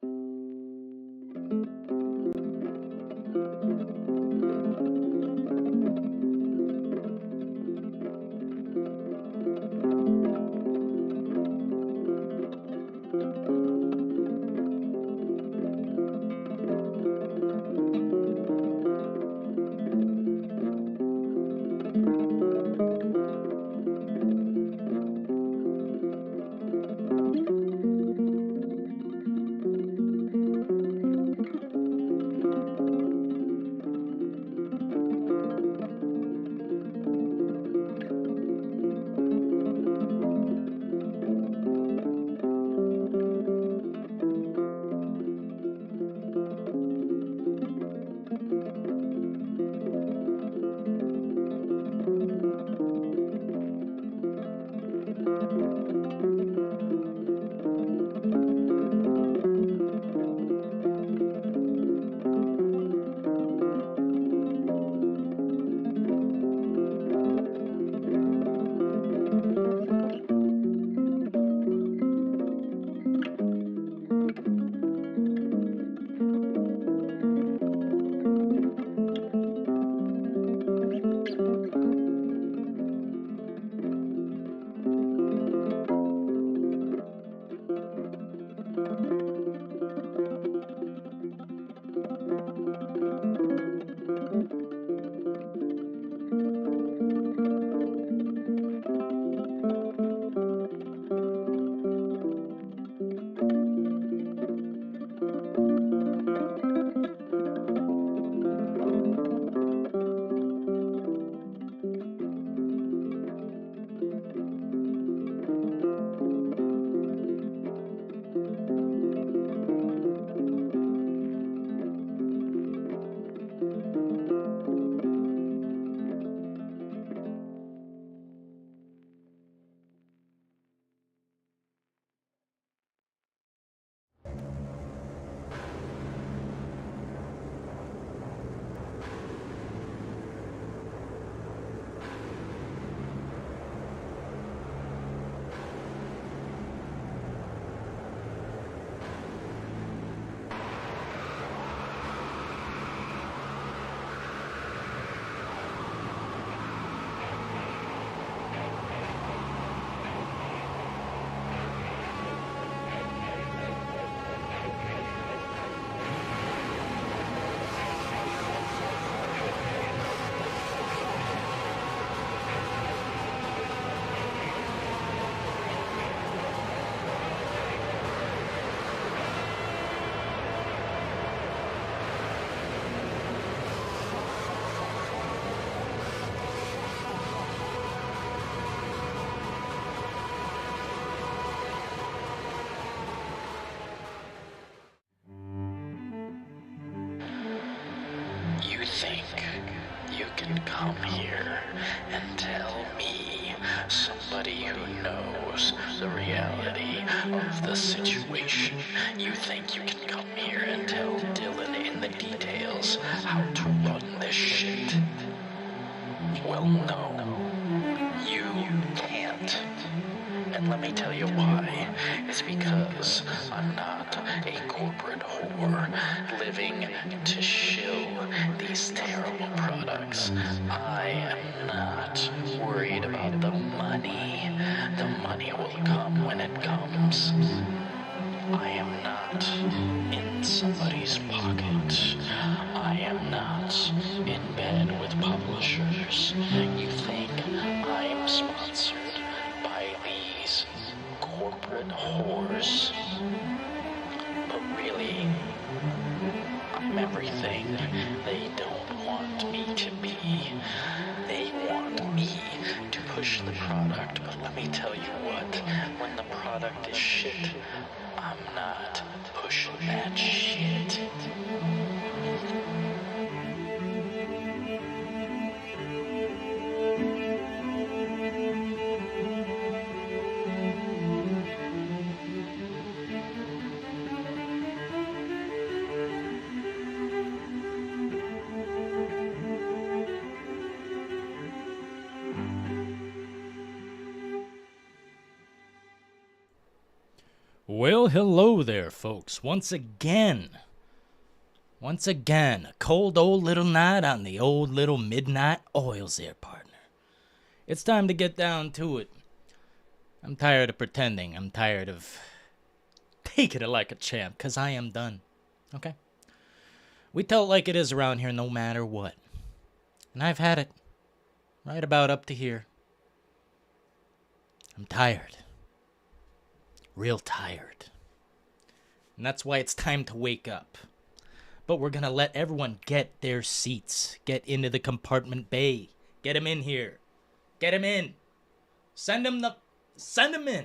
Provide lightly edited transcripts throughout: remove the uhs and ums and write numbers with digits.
You think you can come here and tell me, somebody who knows the reality of the situation, you think you can come here and tell Dylan in the details how to run this shit? Well, no. You can't. And let me tell you why. It's because I'm not a corporate whore living to shill these terrible products. I am not worried about the money. The money will come when it comes. I am not in somebody's pocket. I am not in bed with publishers. You think I'm sponsored by these corporate whores? But really, I'm everything they don't want me to be. They want me to push the product, but let me tell you what, when the product is shit, I'm not pushing that shit. Well, hello there, folks. Once again, a cold old little night on the old little midnight oils there, partner. It's time to get down to it. I'm tired of pretending. I'm tired of taking it like a champ, because I am done. Okay? We tell it like it is around here no matter what. And I've had it right about up to here. I'm tired. Real tired. And that's why it's time to wake up. But we're going to let everyone get their seats. Get into the compartment bay. Get them in here. Get them in. Send them in.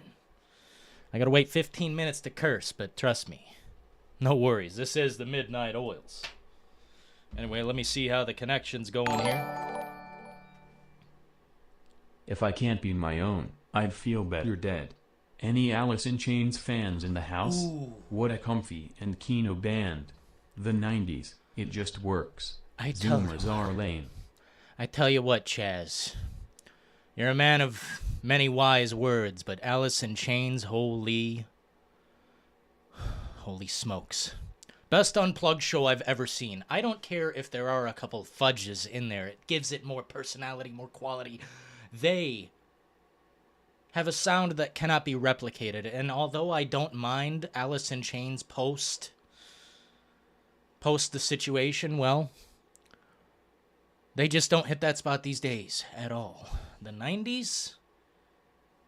I got to wait 15 minutes to curse, but trust me. No worries. This is the Midnight Oils. Anyway, let me see how the connection's going here. If I can't be my own, I'd feel better dead. Any Alice in Chains fans in the house? Ooh. What a comfy and kino band. The 90s, it just works. Zoomers are lame. I tell you what, Chaz. You're a man of many wise words, but Alice in Chains, holy smokes. Best unplugged show I've ever seen. I don't care if there are a couple fudges in there. It gives it more personality, more quality. They have a sound that cannot be replicated. And although I don't mind Alice in Chains post the situation, well, they just don't hit that spot these days at all. The 90s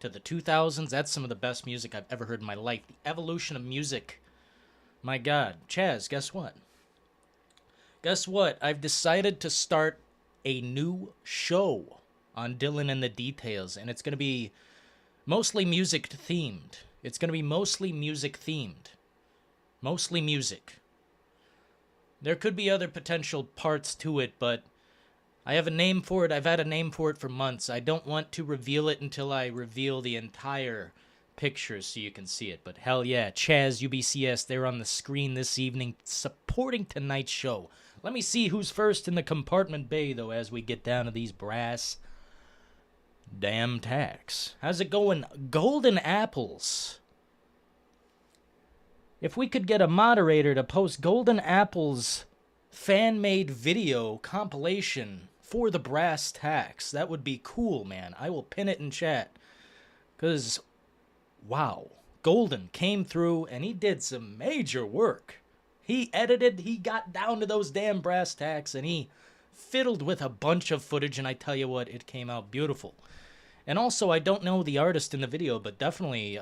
to the 2000s, that's some of the best music I've ever heard in my life. The evolution of music. My God. Chaz, guess what? I've decided to start a new show on Dylan and the Details, and it's going to be mostly music themed. Mostly music. There could be other potential parts to it, but I have a name for it. I've had a name for it for months. I don't want to reveal it until I reveal the entire picture so you can see it. But hell yeah, Chaz, UBCS, they're on the screen this evening supporting tonight's show. Let me see who's first in the compartment bay, though, as we get down to these brass damn tacks. How's it going? Golden Apples. If we could get a moderator to post Golden Apples fan-made video compilation for the brass tacks, that would be cool, man. I will pin it in chat. Because, wow. Golden came through and he did some major work. He edited, he got down to those damn brass tacks, and he fiddled with a bunch of footage, and I tell you what, it came out beautiful. And also, I don't know the artist in the video, but definitely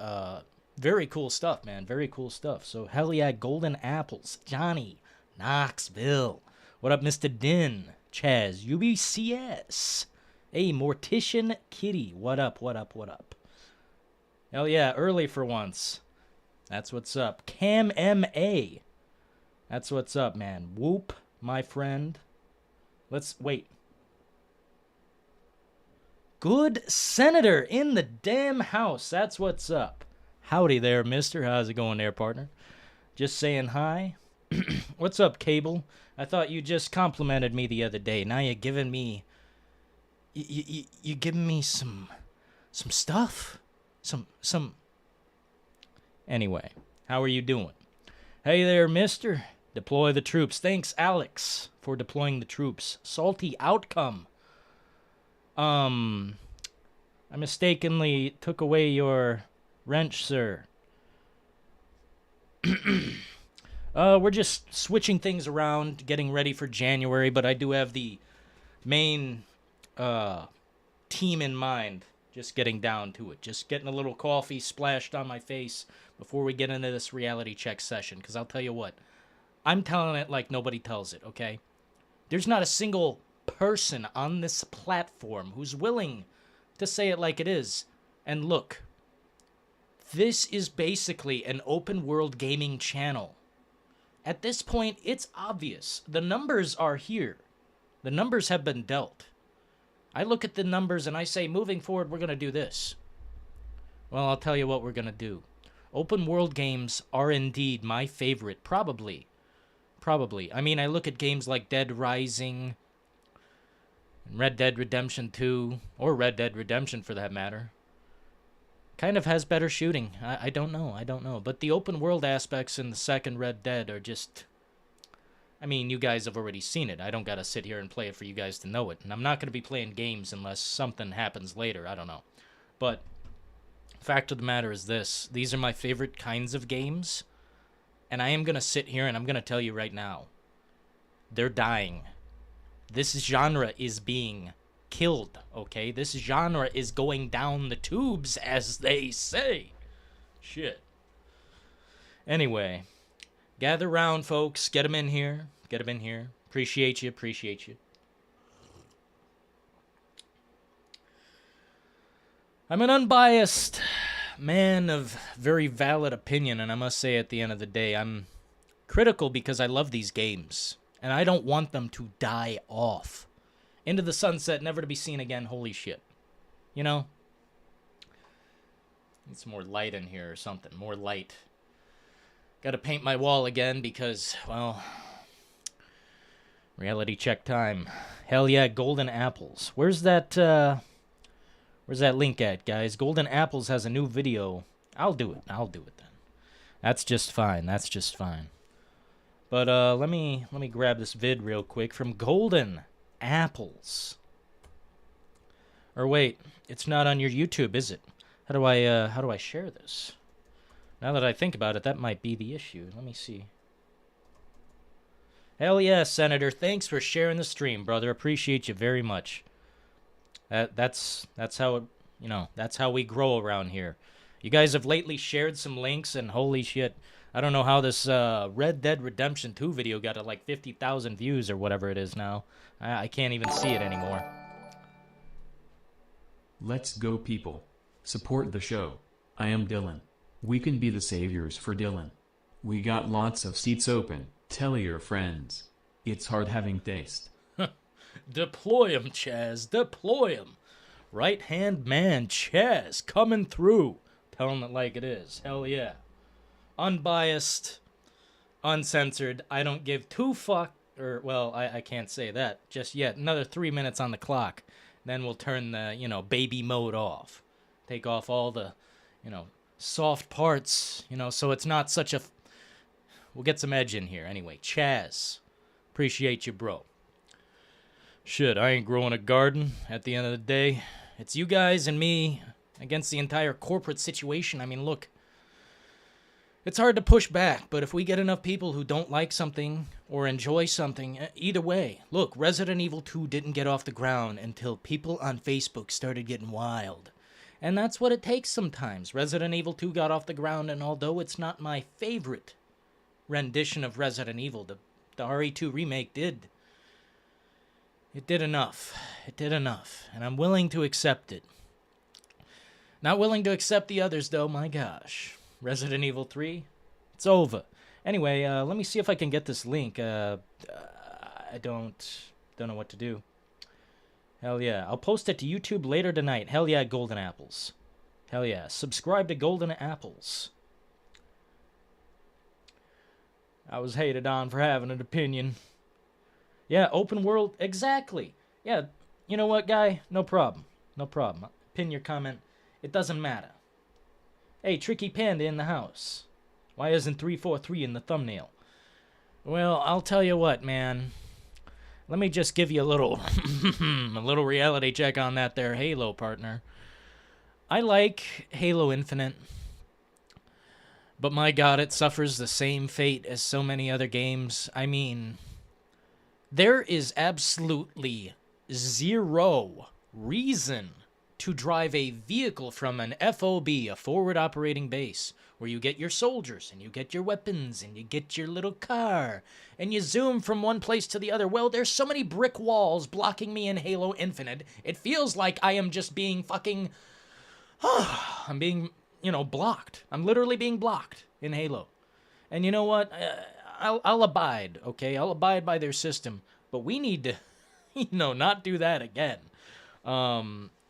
very cool stuff, man. Very cool stuff. So, hell yeah, Golden Apples. Johnny, Knoxville. What up, Mr. Din? Chaz, UBCS. Hey, Mortician Kitty. What up? Hell yeah, early for once. That's what's up. Cam MA. That's what's up, man. Whoop, my friend. Let's wait. Good Senator in the damn house. That's what's up. Howdy there, mister. How's it going there, partner? Just saying hi. What's up, Cable? I thought you just complimented me the other day. Now you're giving me... You're giving me some stuff? Some... Anyway, how are you doing? Hey there, mister. Deploy the troops. Thanks, Alex, for deploying the troops. Salty outcome. I mistakenly took away your wrench, sir. We're just switching things around, getting ready for January, but I do have the main team in mind. Just getting down to it. Just getting a little coffee splashed on my face before we get into this reality check session. Because I'll tell you what, I'm telling it like nobody tells it, okay? There's not a single person on this platform who's willing to say it like it is. And look, this is basically an open world gaming channel. At this point, it's obvious. The numbers are here. The numbers have been dealt. I look at the numbers and I say, moving forward, we're going to do this. Well, I'll tell you what we're going to do. Open world games are indeed my favorite, probably. I mean, I look at games like Dead Rising, Red Dead Redemption 2, or Red Dead Redemption for that matter. kind of has better shooting. I don't know. But the open world aspects in the second Red Dead are just... I mean, you guys have already seen it. I don't gotta sit here and play it for you guys to know it. And I'm not gonna be playing games unless something happens later. I don't know. But fact of the matter is this. These are my favorite kinds of games. And I am gonna sit here and I'm gonna tell you right now. They're dying. This genre is being killed, okay? This genre is going down the tubes, as they say. Shit. Anyway, gather round, folks. Get them in here. Get them in here. Appreciate you. Appreciate you. I'm an unbiased man of very valid opinion, and I must say at the end of the day, I'm critical because I love these games, and I don't want them to die off. Into the sunset, never to be seen again, holy shit. You know? Need some more light in here or something, more light. Gotta paint my wall again because, well, reality check time. Hell yeah, Golden Apples. Where's that link at, guys? Golden Apples has a new video. I'll do it then. That's just fine. But let me grab this vid real quick from Golden Apples. Or wait, it's not on your YouTube, is it? How do I share this? Now that I think about it, that might be the issue. Let me see. Hell yeah, Senator. Thanks for sharing the stream, brother. Appreciate you very much. That's how it, that's how we grow around here. You guys have lately shared some links, and holy shit, I don't know how this Red Dead Redemption 2 video got to like 50,000 views or whatever it is now. I can't even see it anymore. Let's go, people. Support the show. I am Dylan. We can be the saviors for Dylan. We got lots of seats open. Tell your friends. It's hard having taste. Deploy 'em, Chaz. Deploy 'em. Right-hand man, Chaz, coming through. Telling it like it is. Hell yeah. Unbiased. Uncensored. I don't give two fuck. Or, well, I can't say that just yet. Another 3 minutes on the clock. Then we'll turn the, baby mode off. Take off all the, soft parts, so it's not such a... We'll get some edge in here. Anyway, Chaz. Appreciate you, bro. Shit, I ain't growing a garden at the end of the day. It's you guys and me against the entire corporate situation. I mean, look. It's hard to push back, but if we get enough people who don't like something or enjoy something, either way. Look, Resident Evil 2 didn't get off the ground until people on Facebook started getting wild. And that's what it takes sometimes. Resident Evil 2 got off the ground, and although it's not my favorite rendition of Resident Evil, the RE2 remake did. It did enough. It did enough. And I'm willing to accept it. Not willing to accept the others, though. My gosh. Resident Evil 3, it's over. Anyway, let me see if I can get this link. I don't know what to do. Hell yeah. I'll post it to YouTube later tonight. Hell yeah, Golden Apples. Hell yeah. Subscribe to Golden Apples. I was hated on for having an opinion. Yeah, open world. Exactly. Yeah, you know what, guy? No problem. No problem. Pin your comment. It doesn't matter. Hey, Tricky Panda in the house. Why isn't 343 in the thumbnail? Well, I'll tell you what, man. Let me just give you a little a little reality check on that there Halo partner. I like Halo Infinite. But my god, it suffers the same fate as so many other games. I mean, there is absolutely zero reason to drive a vehicle from an FOB, a forward operating base, where you get your soldiers, and you get your weapons, and you get your little car, and you zoom from one place to the other. Well, there's so many brick walls blocking me in Halo Infinite, it feels like I am just being fucking... I'm being, blocked. I'm literally being blocked in Halo. And you know what? I'll abide, okay? I'll abide by their system, but we need to, not do that again.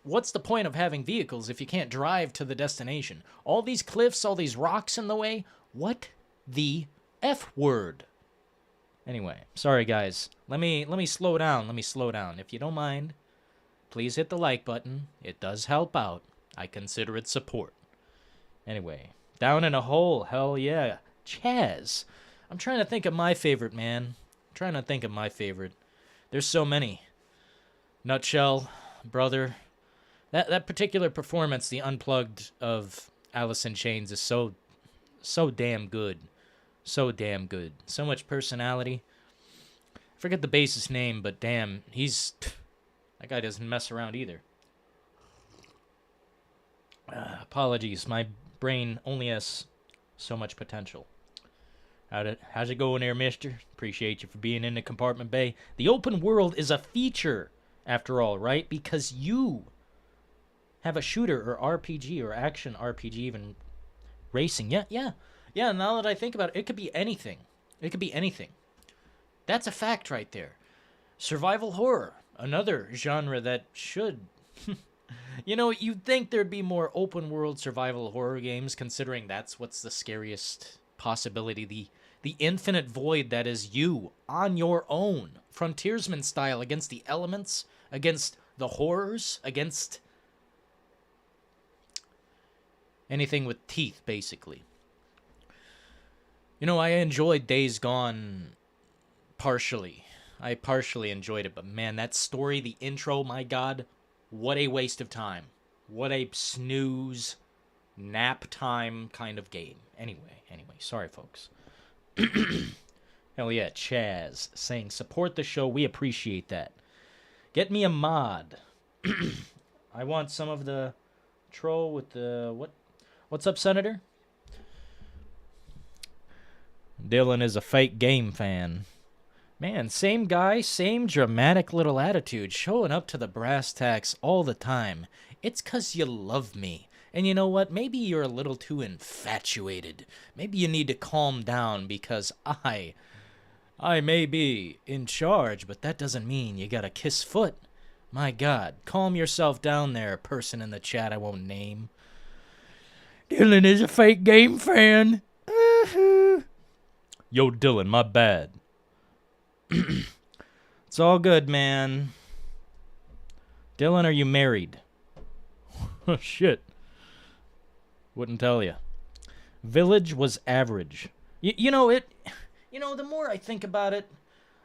What's the point of having vehicles if you can't drive to the destination? All these cliffs, all these rocks in the way? What the F word? Anyway, sorry guys. Let me slow down. If you don't mind, please hit the like button. It does help out. I consider it support. Anyway, down in a hole. Hell yeah. Chaz. I'm trying to think of my favorite, man. I'm trying to think of my favorite. There's so many. Nutshell, brother. That particular performance, the unplugged of Alice in Chains, is so damn good. So damn good. So much personality. I forget the bassist's name, but damn, that guy doesn't mess around either. Apologies, my brain only has so much potential. How's it going there, mister? Appreciate you for being in the compartment bay. The open world is a feature, after all, right? Because you have a shooter or RPG or action RPG, even racing. Yeah, now that I think about it, it could be anything. It could be anything. That's a fact right there. Survival horror, another genre that should... You know, you'd think there'd be more open world survival horror games, considering that's what's the scariest possibility. The infinite void that is you on your own, frontiersman style, against the elements, against the horrors, against anything with teeth, basically. You know, I enjoyed Days Gone partially. I partially enjoyed it, but man, that story, the intro, my god, what a waste of time. What a snooze, nap time kind of game. Anyway, sorry, folks. Hell yeah, Chaz saying, support the show, we appreciate that. Get me a mod. I want some of the troll with the... What's up, Senator? Dylan is a fake game fan. Man, same guy, same dramatic little attitude, showing up to the brass tacks all the time. It's 'cause you love me. And you know what? Maybe you're a little too infatuated. Maybe you need to calm down, because I may be in charge, but that doesn't mean you gotta kiss foot. My god, calm yourself down there, person in the chat I won't name. Dylan is a fake game fan. Yo, Dylan, my bad. It's all good, man. Dylan, are you married? Oh, shit. Wouldn't tell you. Village was average. You know, the more I think about it,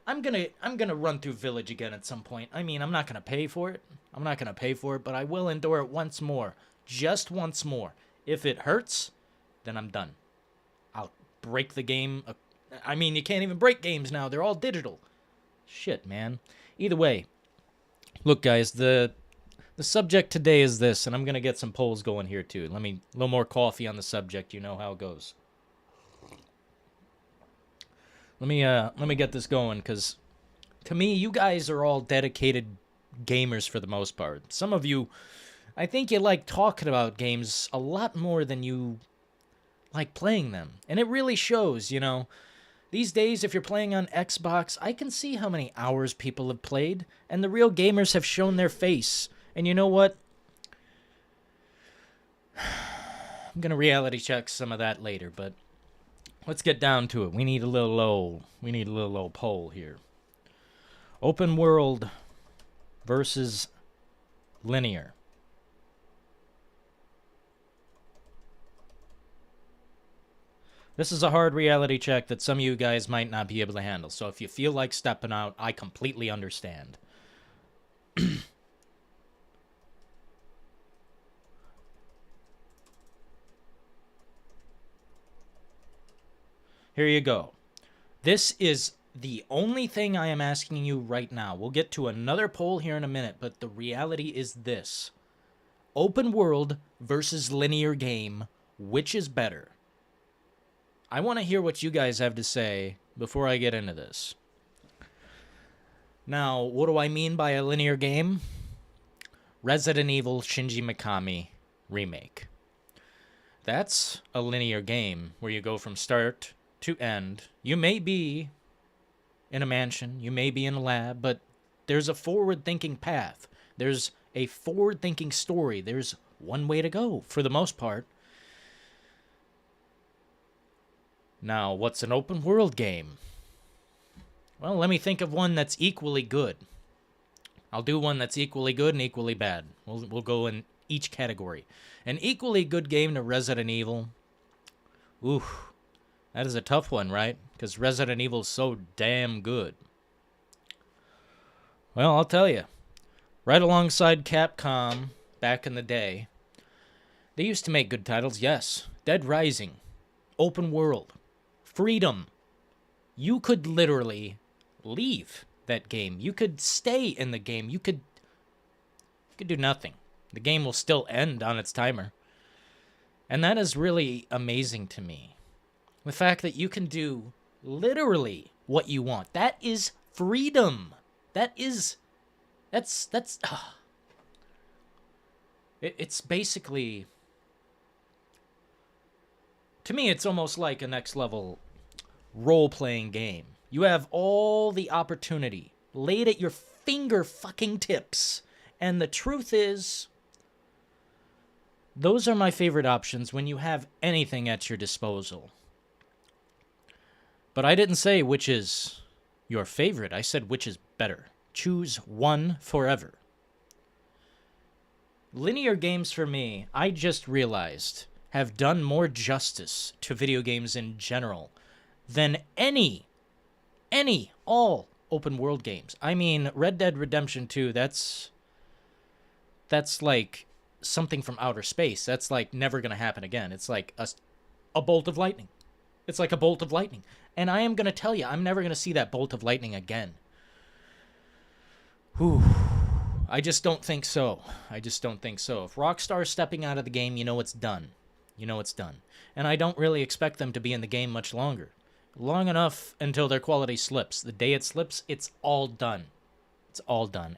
I'm gonna run through Village again at some point. I mean, I'm not gonna pay for it. But I will endure it once more. Just once more. If it hurts, then I'm done. I'll break the game. I mean, you can't even break games now. They're all digital. Shit, man. Either way, look, guys, the subject today is this, and I'm going to get some polls going here, too. A little more coffee on the subject. You know how it goes. Let me get this going, because to me, you guys are all dedicated gamers for the most part. Some of you, I think you like talking about games a lot more than you like playing them. And it really shows, you know. These days, if you're playing on Xbox, I can see how many hours people have played, and the real gamers have shown their face. And you know what? I'm going to reality check some of that later, but let's get down to it. We need a little old poll here. Open world versus linear. This is a hard reality check that some of you guys might not be able to handle. So if you feel like stepping out, I completely understand. Here you go. This is the only thing I am asking you right now. We'll get to another poll here in a minute, but the reality is this. Open world versus linear game, which is better? I want to hear what you guys have to say before I get into this. Now, what do I mean by a linear game? Resident Evil Shinji Mikami Remake. That's a linear game where you go from start to end. You may be in a mansion, you may be in a lab, but there's a forward-thinking path. There's a forward-thinking story. There's one way to go, for the most part. Now, what's an open world game? Well, let me think of one that's equally good. I'll do one that's equally good and equally bad. We'll go in each category. An equally good game to Resident Evil. Ooh, that is a tough one, right? Because Resident Evil is so damn good. Well, I'll tell you. Right alongside Capcom back in the day, they used to make good titles, yes. Dead Rising, open world, freedom. You could literally leave that game. You could stay in the game. You could do nothing. The game will still end on its timer. And that is really amazing to me. The fact that you can do literally what you want. That is freedom. That's it's basically, to me, it's almost like a next level role-playing game. You have all the opportunity laid at your finger fucking tips. And the truth is, those are my favorite options when you have anything at your disposal. But I didn't say which is your favorite. I said which is better. Choose one forever. Linear games for me, I just realized, have done more justice to video games in general than all open world games. I mean, Red Dead Redemption 2, that's like something from outer space. That's like never going to happen again. It's like a bolt of lightning. It's like a bolt of lightning. And I am going to tell you, I'm never going to see that bolt of lightning again. Whew. I just don't think so. If Rockstar's stepping out of the game, you know it's done. And I don't really expect them to be in the game much longer. Long enough until their quality slips. The day it slips, it's all done.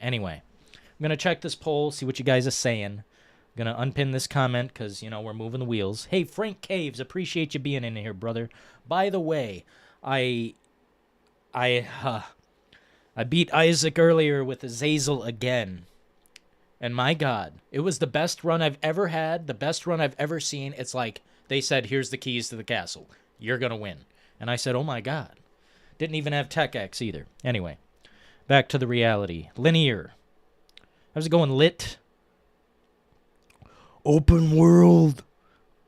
Anyway, I'm going to check this poll, see what you guys are saying. I'm going to unpin this comment because, we're moving the wheels. Hey, Frank Caves, appreciate you being in here, brother. By the way, I beat Isaac earlier with Azazel again. And my God, it was the best run I've ever had, the best run I've ever seen. It's like they said, here's the keys to the castle. You're going to win. And I said, oh my God. Didn't even have tacks either. Anyway, back to the reality. Linear. How's it going, lit? Open world.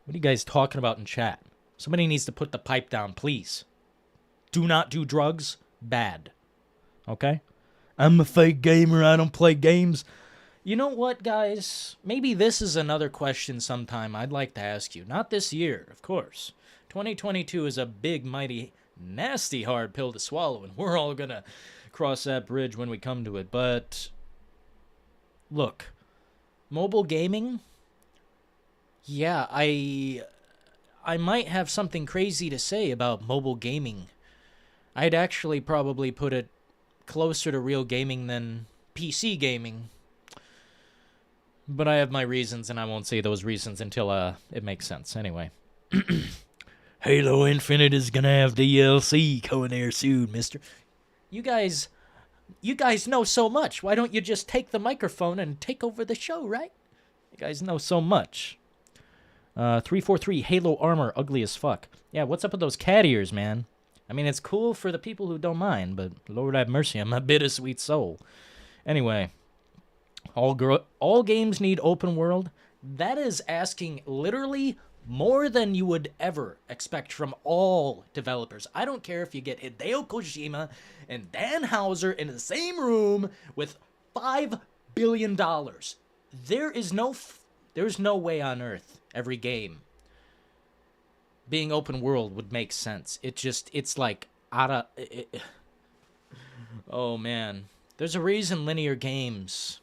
What are you guys talking about in chat? Somebody needs to put the pipe down, please. Do not do drugs. Bad. Okay? I'm a fake gamer. I don't play games. You know what, guys? Maybe this is another question sometime I'd like to ask you. Not this year, of course. 2022 is a big, mighty, nasty hard pill to swallow, and we're all going to cross that bridge when we come to it. But, look, mobile gaming, yeah, I might have something crazy to say about mobile gaming. I'd actually probably put it closer to real gaming than PC gaming. But I have my reasons, and I won't say those reasons until it makes sense. Anyway. Halo Infinite is going to have DLC coming there soon, mister. You guys know so much. Why don't you just take the microphone and take over the show, right? You guys know so much. 343, Halo armor, ugly as fuck. Yeah, what's up with those cat ears, man? I mean, it's cool for the people who don't mind, but Lord have mercy on my bittersweet soul. Anyway, all games need open world. That is asking literally more than you would ever expect from all developers. I don't care if you get Hideo Kojima and Dan Houser in the same room with $5 billion. There's no way on earth every game being open world would make sense. It's like oh man. There's a reason linear games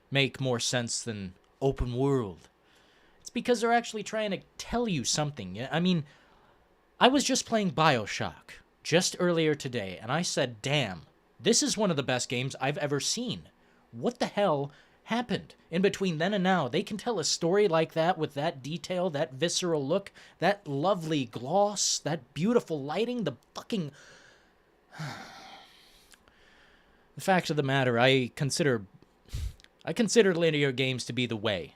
make more sense than open world. It's because they're actually trying to tell you something. I mean, I was just playing BioShock just earlier today, and I said, damn, this is one of the best games I've ever seen. What the hell happened in between then and now? They can tell a story like that with that detail, that visceral look, that lovely gloss, that beautiful lighting, the fucking... The fact of the matter, I consider linear games to be the way.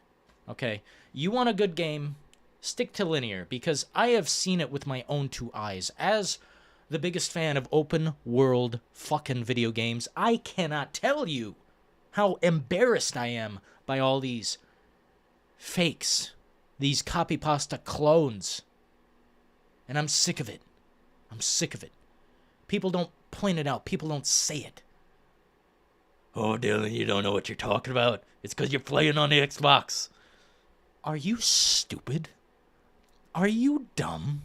Okay? You want a good game, stick to linear, because I have seen it with my own two eyes. As the biggest fan of open world fucking video games, I cannot tell you how embarrassed I am by all these fakes, these copy pasta clones. And I'm sick of it. I'm sick of it. People don't point it out. People don't say it. Oh, Dylan, you don't know what you're talking about. It's because you're playing on the Xbox. Are you stupid? Are you dumb?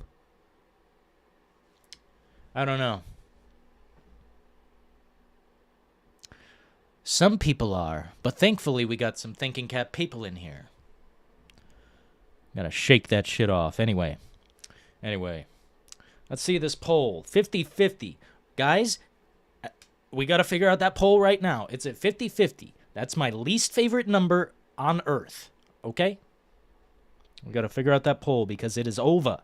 I don't know. Some people are, but thankfully we got some thinking cap people in here. Gotta shake that shit off. Anyway, let's see this poll. 50-50. Guys, we gotta figure out that poll right now. It's at 50-50. That's my least favorite number on Earth. Okay? We gotta figure out that poll because it is over.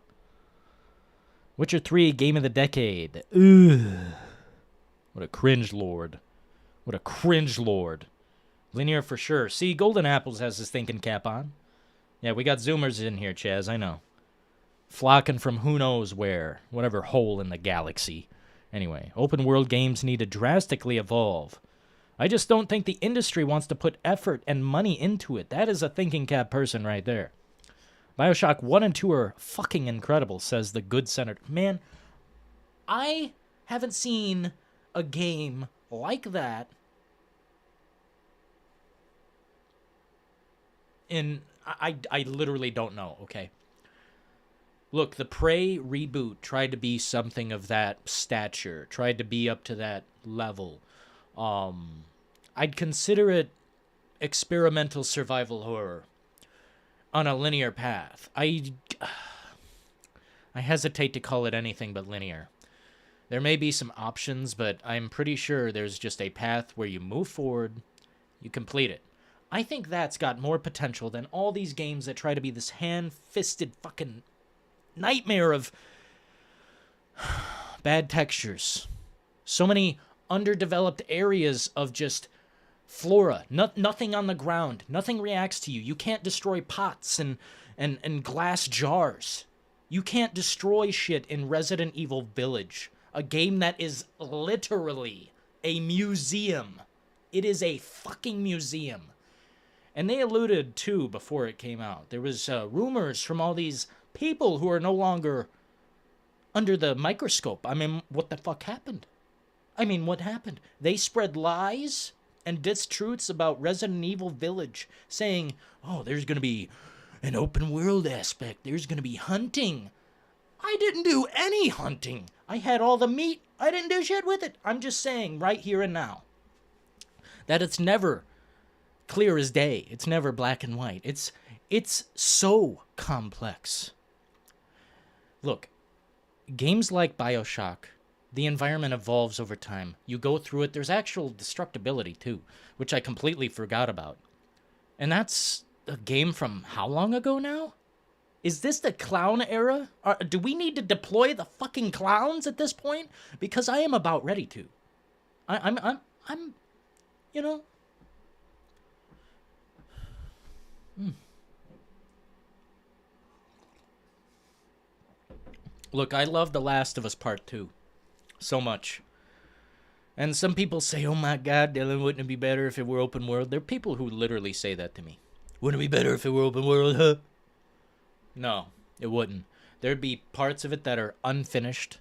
Witcher 3 Game of the Decade. Ugh. What a cringe lord. What a cringe lord. Linear for sure. See, Golden Apples has his thinking cap on. Yeah, we got Zoomers in here, Chaz, I know. Flocking from who knows where. Whatever hole in the galaxy. Anyway, open world games need to drastically evolve. I just don't think the industry wants to put effort and money into it. That is a thinking cap person right there. BioShock 1 and 2 are fucking incredible, says the good senator. Man, I haven't seen a game like that I literally don't know, okay? Look, the Prey reboot tried to be something of that stature, tried to be up to that level. I'd consider it experimental survival horror on a linear path. I hesitate to call it anything but linear. There may be some options, but I'm pretty sure there's just a path where you move forward, you complete it. I think that's got more potential than all these games that try to be this hand-fisted fucking nightmare of bad textures. So many underdeveloped areas of just flora. Nothing on the ground. Nothing reacts to you. You can't destroy pots and glass jars. You can't destroy shit in Resident Evil Village. A game that is literally a museum. It is a fucking museum. And they alluded to, before it came out, there was rumors from all these people who are no longer under the microscope. I mean, what the fuck happened? What happened? They spread lies and distruths about Resident Evil Village, saying, oh, there's going to be an open world aspect. There's going to be hunting. I didn't do any hunting. I had all the meat. I didn't do shit with it. I'm just saying right here and now that it's never clear as day. It's never black and white. It's so complex. Look, games like BioShock, the environment evolves over time. You go through it. There's actual destructibility too, which I completely forgot about. And that's a game from how long ago now? Is this the clown era? Do we need to deploy the fucking clowns at this point? Because I am about ready to. I'm you know. Look, I love The Last of Us Part 2 so much. And some people say, oh my god, Dylan, wouldn't it be better if it were open world? There are people who literally say that to me. Wouldn't it be better if it were open world, huh? No, it wouldn't. There'd be parts of it that are unfinished,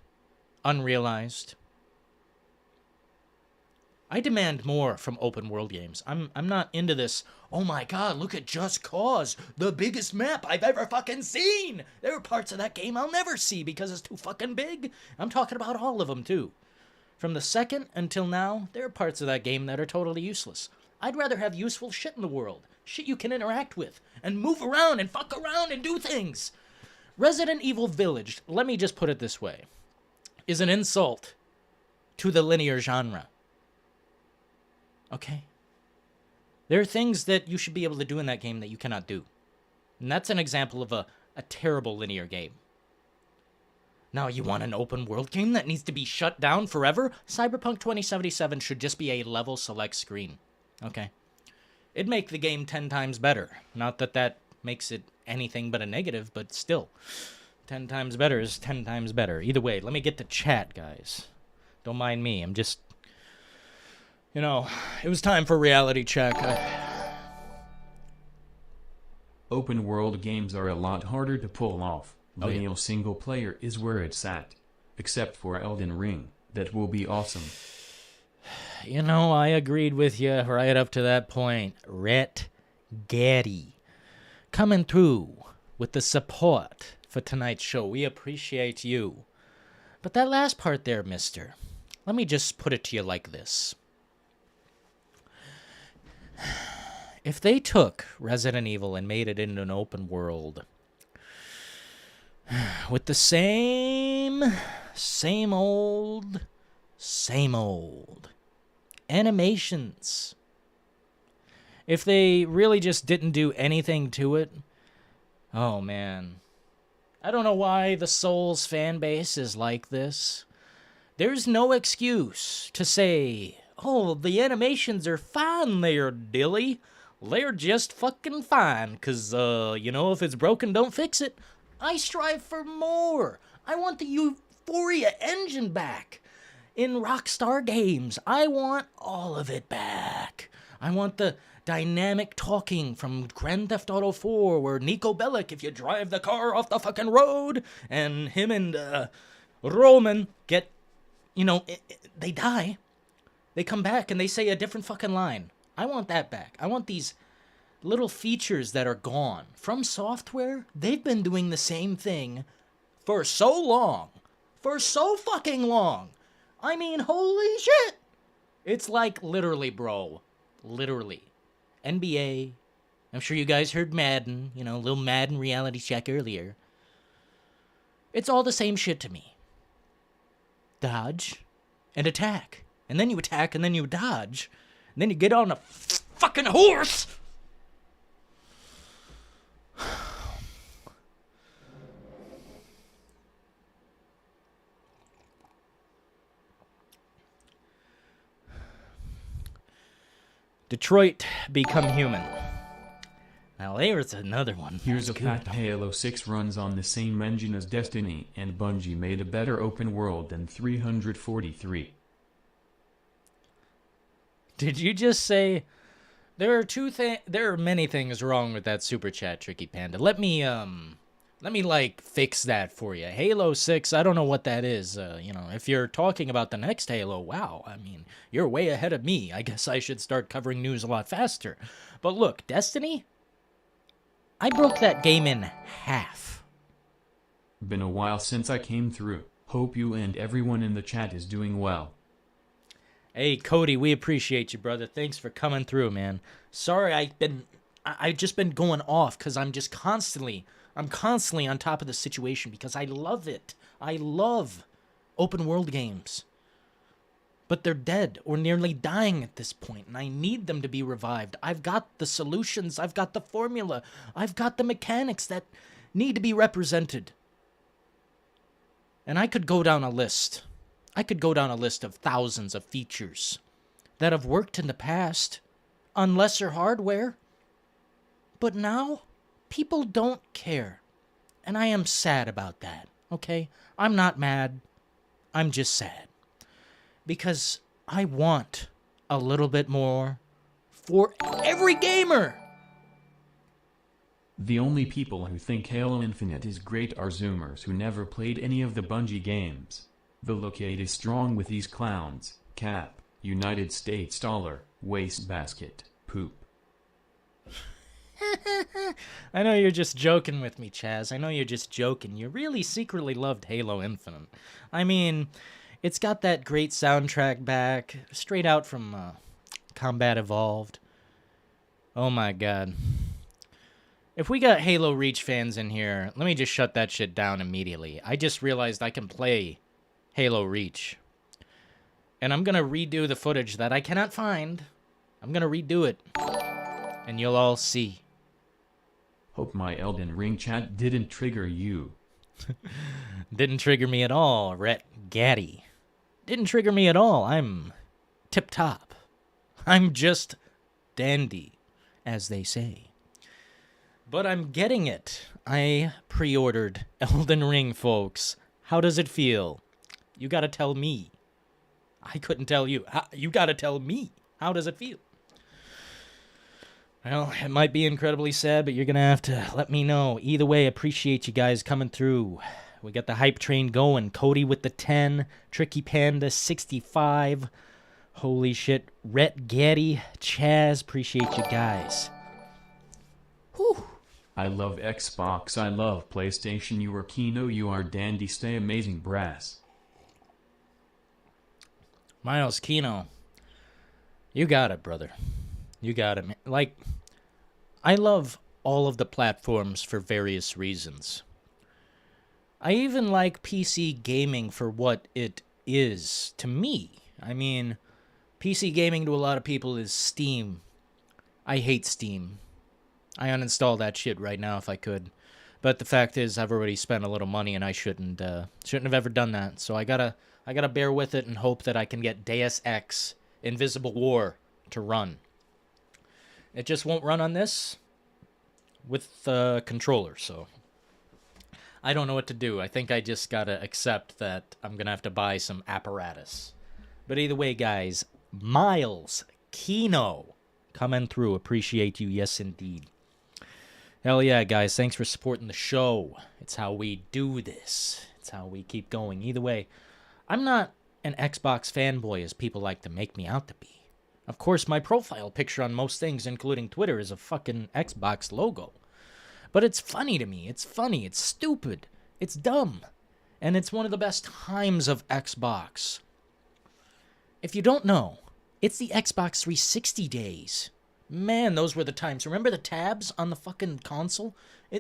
unrealized. I demand more from open world games. I'm not into this, oh my god, look at Just Cause, the biggest map I've ever fucking seen. There are parts of that game I'll never see because it's too fucking big. I'm talking about all of them too. From the second until now, there are parts of that game that are totally useless. I'd rather have useful shit in the world. Shit you can interact with and move around and fuck around and do things. Resident Evil Village, let me just put it this way, is an insult to the linear genre. Okay? There are things that you should be able to do in that game that you cannot do. And that's an example of a terrible linear game. Now, you want an open world game that needs to be shut down forever? Cyberpunk 2077 should just be a level select screen. Okay? It'd make the game 10 times better. Not that that makes it anything but a negative, but still. 10 times better is 10 times better. Either way, let me get to chat, guys. Don't mind me. I'm just... You know, it was time for reality check. Open world games are a lot harder to pull off. Oh, yeah. Lineal single player is where it's at. Except for Elden Ring, that will be awesome. You know, I agreed with you right up to that point. Rhett Gaddy coming through with the support for tonight's show. We appreciate you. But that last part there, mister, let me just put it to you like this. If they took Resident Evil and made it into an open world with the same old animations, if they really just didn't do anything to it, oh man. I don't know why the Souls fan base is like this. There's no excuse to say, oh, the animations are fine there, Dilly. They're just fucking fine, because, if it's broken, don't fix it. I strive for more. I want the Euphoria engine back in Rockstar games. I want all of it back. I want the dynamic talking from Grand Theft Auto 4, where Nico Bellic, if you drive the car off the fucking road, and him and Roman get, they die. They come back and they say a different fucking line. I want that back. I want these little features that are gone. From Software, they've been doing the same thing for so long. For so fucking long. I mean, holy shit. It's like literally, bro. Literally. NBA. I'm sure you guys heard Madden. A little Madden reality check earlier. It's all the same shit to me. Dodge and attack. And then you attack and then you dodge. And then you get on a fucking horse. Detroit Become Human. Now there's another one. Here's a fact: Halo 6 runs on the same engine as Destiny, and Bungie made a better open world than 343. Did you just say there are many things wrong with that super chat, Tricky Panda? Let me fix that for you. Halo 6, I don't know what that is. If you're talking about the next Halo, wow, I mean, you're way ahead of me. I guess I should start covering news a lot faster. But look, Destiny, I broke that game in half. Been a while since I came through. Hope you and everyone in the chat is doing well. Hey, Cody, we appreciate you, brother. Thanks for coming through, man. Sorry, I've just been going off because I'm constantly on top of the situation because I love it. I love open world games. But they're dead or nearly dying at this point, and I need them to be revived. I've got the solutions. I've got the formula. I've got the mechanics that need to be represented. And I could go down a list. Of thousands of features that have worked in the past on lesser hardware. But now, people don't care. And I am sad about that, okay? I'm not mad. I'm just sad. Because I want a little bit more for every gamer. The only people who think Halo Infinite is great are Zoomers who never played any of the Bungie games. The locate is strong with these clowns: Cap, United States dollar, wastebasket, poop. I know you're just joking with me, Chaz. I know you're just joking. You really secretly loved Halo Infinite. I mean, it's got that great soundtrack back, straight out from Combat Evolved. Oh my god. If we got Halo Reach fans in here, let me just shut that shit down immediately. I just realized I can play Halo Reach. And I'm gonna redo the footage that I cannot find. I'm gonna redo it. And you'll all see. Hope my Elden Ring chat didn't trigger you. Didn't trigger me at all, Rhett Gaddy. Didn't trigger me at all. I'm tip-top. I'm just dandy, as they say. But I'm getting it. I pre-ordered Elden Ring, folks. How does it feel? You gotta tell me. I couldn't tell you. You gotta tell me. How does it feel? Well, it might be incredibly sad, but you're going to have to let me know. Either way, appreciate you guys coming through. We got the hype train going. Cody with the 10. Tricky Panda 65. Holy shit. Rhett Gaddy. Chaz, appreciate you guys. Whew. I love Xbox, I love PlayStation, you are Kino, you are dandy, stay amazing brass. Miles Kino. You got it, brother. You got it, man. Like, I love all of the platforms for various reasons. I even like PC gaming for what it is to me. I mean, PC gaming to a lot of people is Steam. I hate Steam. I uninstall that shit right now if I could. But the fact is, I've already spent a little money and I shouldn't have ever done that. So I gotta bear with it and hope that I can get Deus Ex Invisible War to run. It just won't run on this with the controller, so I don't know what to do. I think I just gotta accept that I'm gonna have to buy some apparatus. But either way, guys, Miles Kino coming through. Appreciate you, yes indeed. Hell yeah, guys, thanks for supporting the show. It's how we do this. It's how we keep going. Either way, I'm not an Xbox fanboy as people like to make me out to be. Of course, my profile picture on most things, including Twitter, is a fucking Xbox logo. But it's funny to me. It's funny. It's stupid. It's dumb. And it's one of the best times of Xbox. If you don't know, it's the Xbox 360 days. Man, those were the times. Remember the tabs on the fucking console?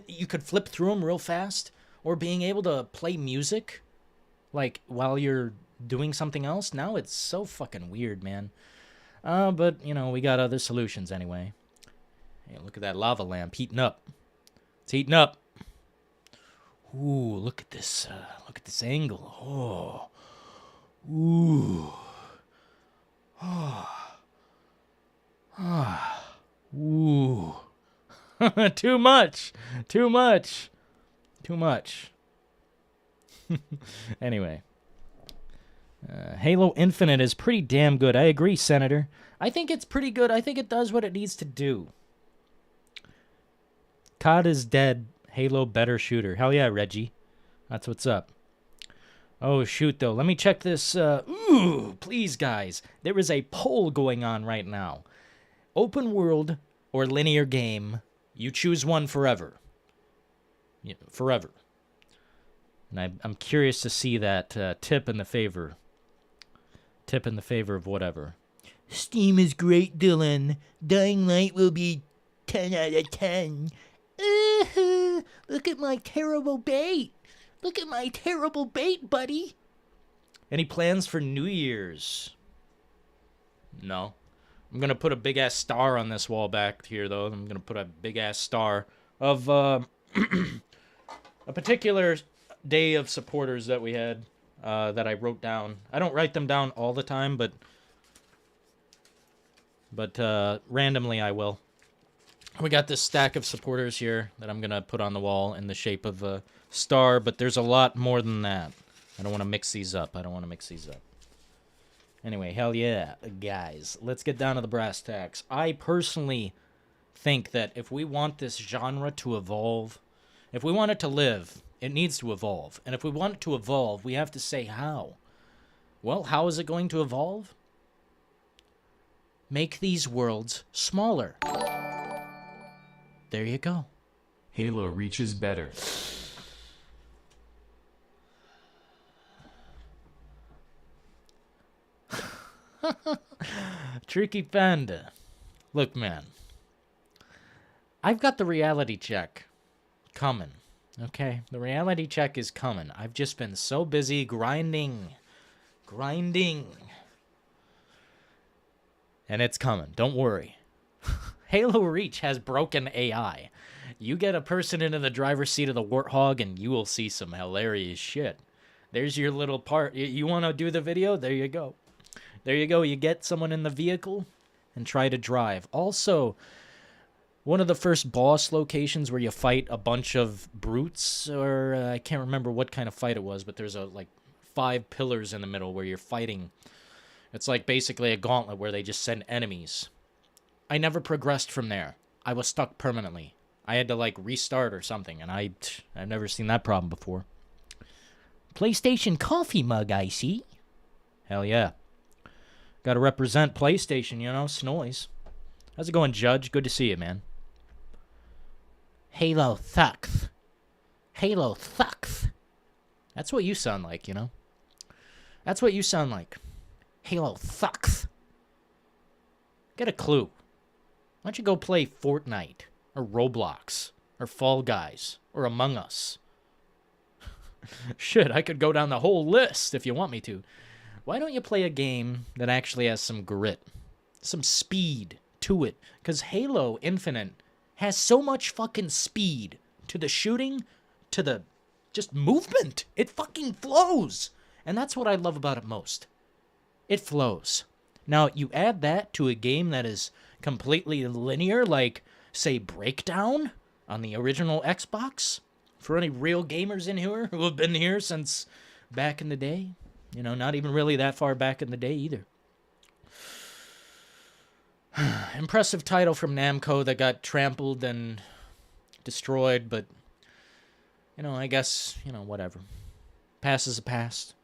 You could flip through them real fast. Or being able to play music, like, while you're doing something else. Now it's so fucking weird, man. But, you know, we got other solutions anyway. Hey, look at that lava lamp heating up. It's heating up. Ooh, look at this angle. Oh. Ooh. Ooh. Too much. Anyway. Halo Infinite is pretty damn good. I agree, Senator. I think it's pretty good. I think it does what it needs to do. COD is dead. Halo better shooter. Hell yeah, Reggie. That's what's up. Oh, shoot, though. Let me check this. Ooh, please, guys. There is a poll going on right now. Open world or linear game. You choose one forever. Yeah, forever. And I'm curious to see that tip in the favor of whatever. Steam is great, Dylan. Dying Light will be 10 out of 10. Look at my terrible bait. Look at my terrible bait, buddy. Any plans for New Year's? No. I'm going to put a big-ass star on this wall back here, though. I'm going to put a big-ass star of a particular day of supporters that we had that I wrote down. I don't write them down all the time, but randomly I will. We got this stack of supporters here that I'm going to put on the wall in the shape of a star, but there's a lot more than that. I don't want to mix these up. Anyway, hell yeah, guys. Let's get down to the brass tacks. I personally think that if we want this genre to evolve, if we want it to live, it needs to evolve. And if we want it to evolve, we have to say how. Well, how is it going to evolve? Make these worlds smaller. There you go. Halo Reach is better. Tricky Panda. Look, man. I've got the reality check coming. Okay? The reality check is coming. I've just been so busy grinding. And it's coming. Don't worry. Halo Reach has broken AI. You get a person into the driver's seat of the Warthog and you will see some hilarious shit. There's your little part. You want to do the video? There you go. You get someone in the vehicle and try to drive. Also, one of the first boss locations where you fight a bunch of brutes, or I can't remember what kind of fight it was, but there's like 5 pillars in the middle where you're fighting. It's like basically a gauntlet where they just send enemies. I never progressed from there. I was stuck permanently. I had to, like, restart or something, and I've never seen that problem before. PlayStation coffee mug, I see. Hell yeah. Gotta represent PlayStation, you know, Snoise. How's it going, Judge? Good to see you, man. Halo sucks. Halo sucks. That's what you sound like, you know? That's what you sound like. Halo sucks. Get a clue. Why don't you go play Fortnite, or Roblox, or Fall Guys, or Among Us? Shit, I could go down the whole list if you want me to. Why don't you play a game that actually has some grit, some speed to it? Because Halo Infinite has so much fucking speed to the shooting, to the just movement. It fucking flows. And that's what I love about it most. It flows. Now, you add that to a game that is completely linear, like, say, Breakdown on the original Xbox, for any real gamers in here who have been here since back in the day. You know, not even really that far back in the day either. Impressive title from Namco that got trampled and destroyed, but, you know, I guess, you know, whatever. Past is a past.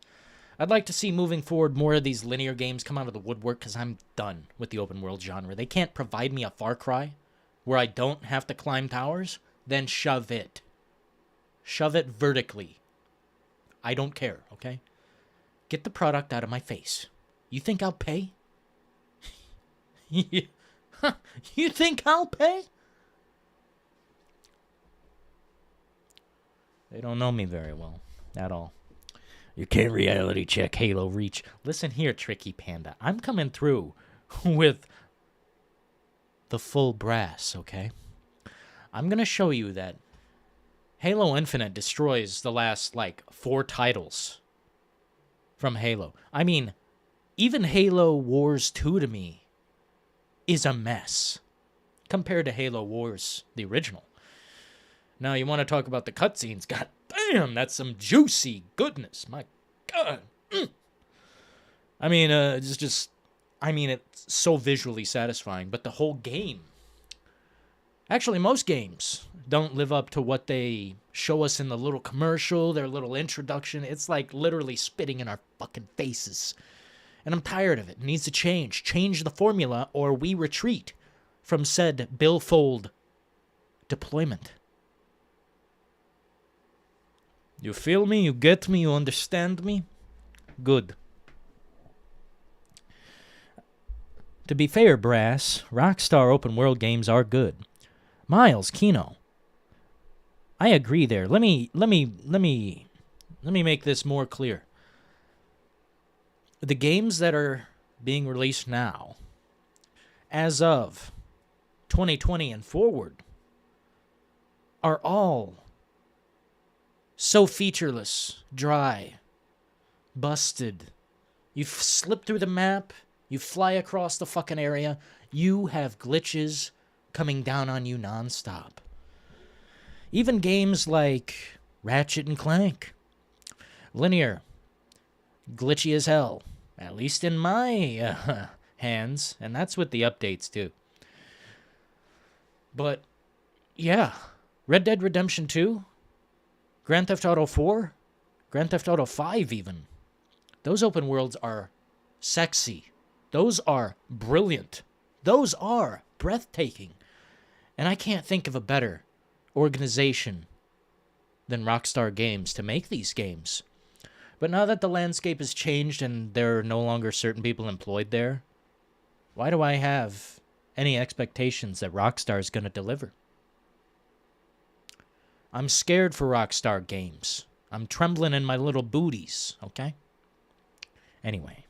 I'd like to see moving forward more of these linear games come out of the woodwork because I'm done with the open world genre. They can't provide me a Far Cry where I don't have to climb towers, then shove it. Shove it vertically. I don't care, okay? Get the product out of my face. You think I'll pay? You think I'll pay? They don't know me very well at all. You can't reality check Halo Reach. Listen here, Tricky Panda. I'm coming through with the full brass, okay? I'm going to show you that Halo Infinite destroys the last, like, 4 titles from Halo. I mean, even Halo Wars 2 to me is a mess compared to Halo Wars, the original. Now, you want to talk about the cutscenes. God damn, that's some juicy goodness. My God. I mean, it's so visually satisfying, but the whole game, actually, most games don't live up to what they show us in the little commercial, their little introduction. It's like literally spitting in our fucking faces. And I'm tired of it. It needs to change. Change the formula, or we retreat from said billfold deployment. You feel me? You get me? You understand me? Good. To be fair, Brass, Rockstar open world games are good. Miles, Kino, I agree there. Let me make this more clear. The games that are being released now, as of 2020 and forward, are all so featureless, dry, busted. You slip through the map, you fly across the fucking area, you have glitches coming down on you nonstop. Even games like Ratchet and Clank, linear, glitchy as hell, at least in my hands, and that's with the updates too. But yeah, Red Dead Redemption 2, Grand Theft Auto 4, Grand Theft Auto 5 even. Those open worlds are sexy. Those are brilliant. Those are breathtaking. And I can't think of a better organization than Rockstar Games to make these games. But now that the landscape has changed and there are no longer certain people employed there, why do I have any expectations that Rockstar is going to deliver? I'm scared for Rockstar Games. I'm trembling in my little booties, okay? Anyway.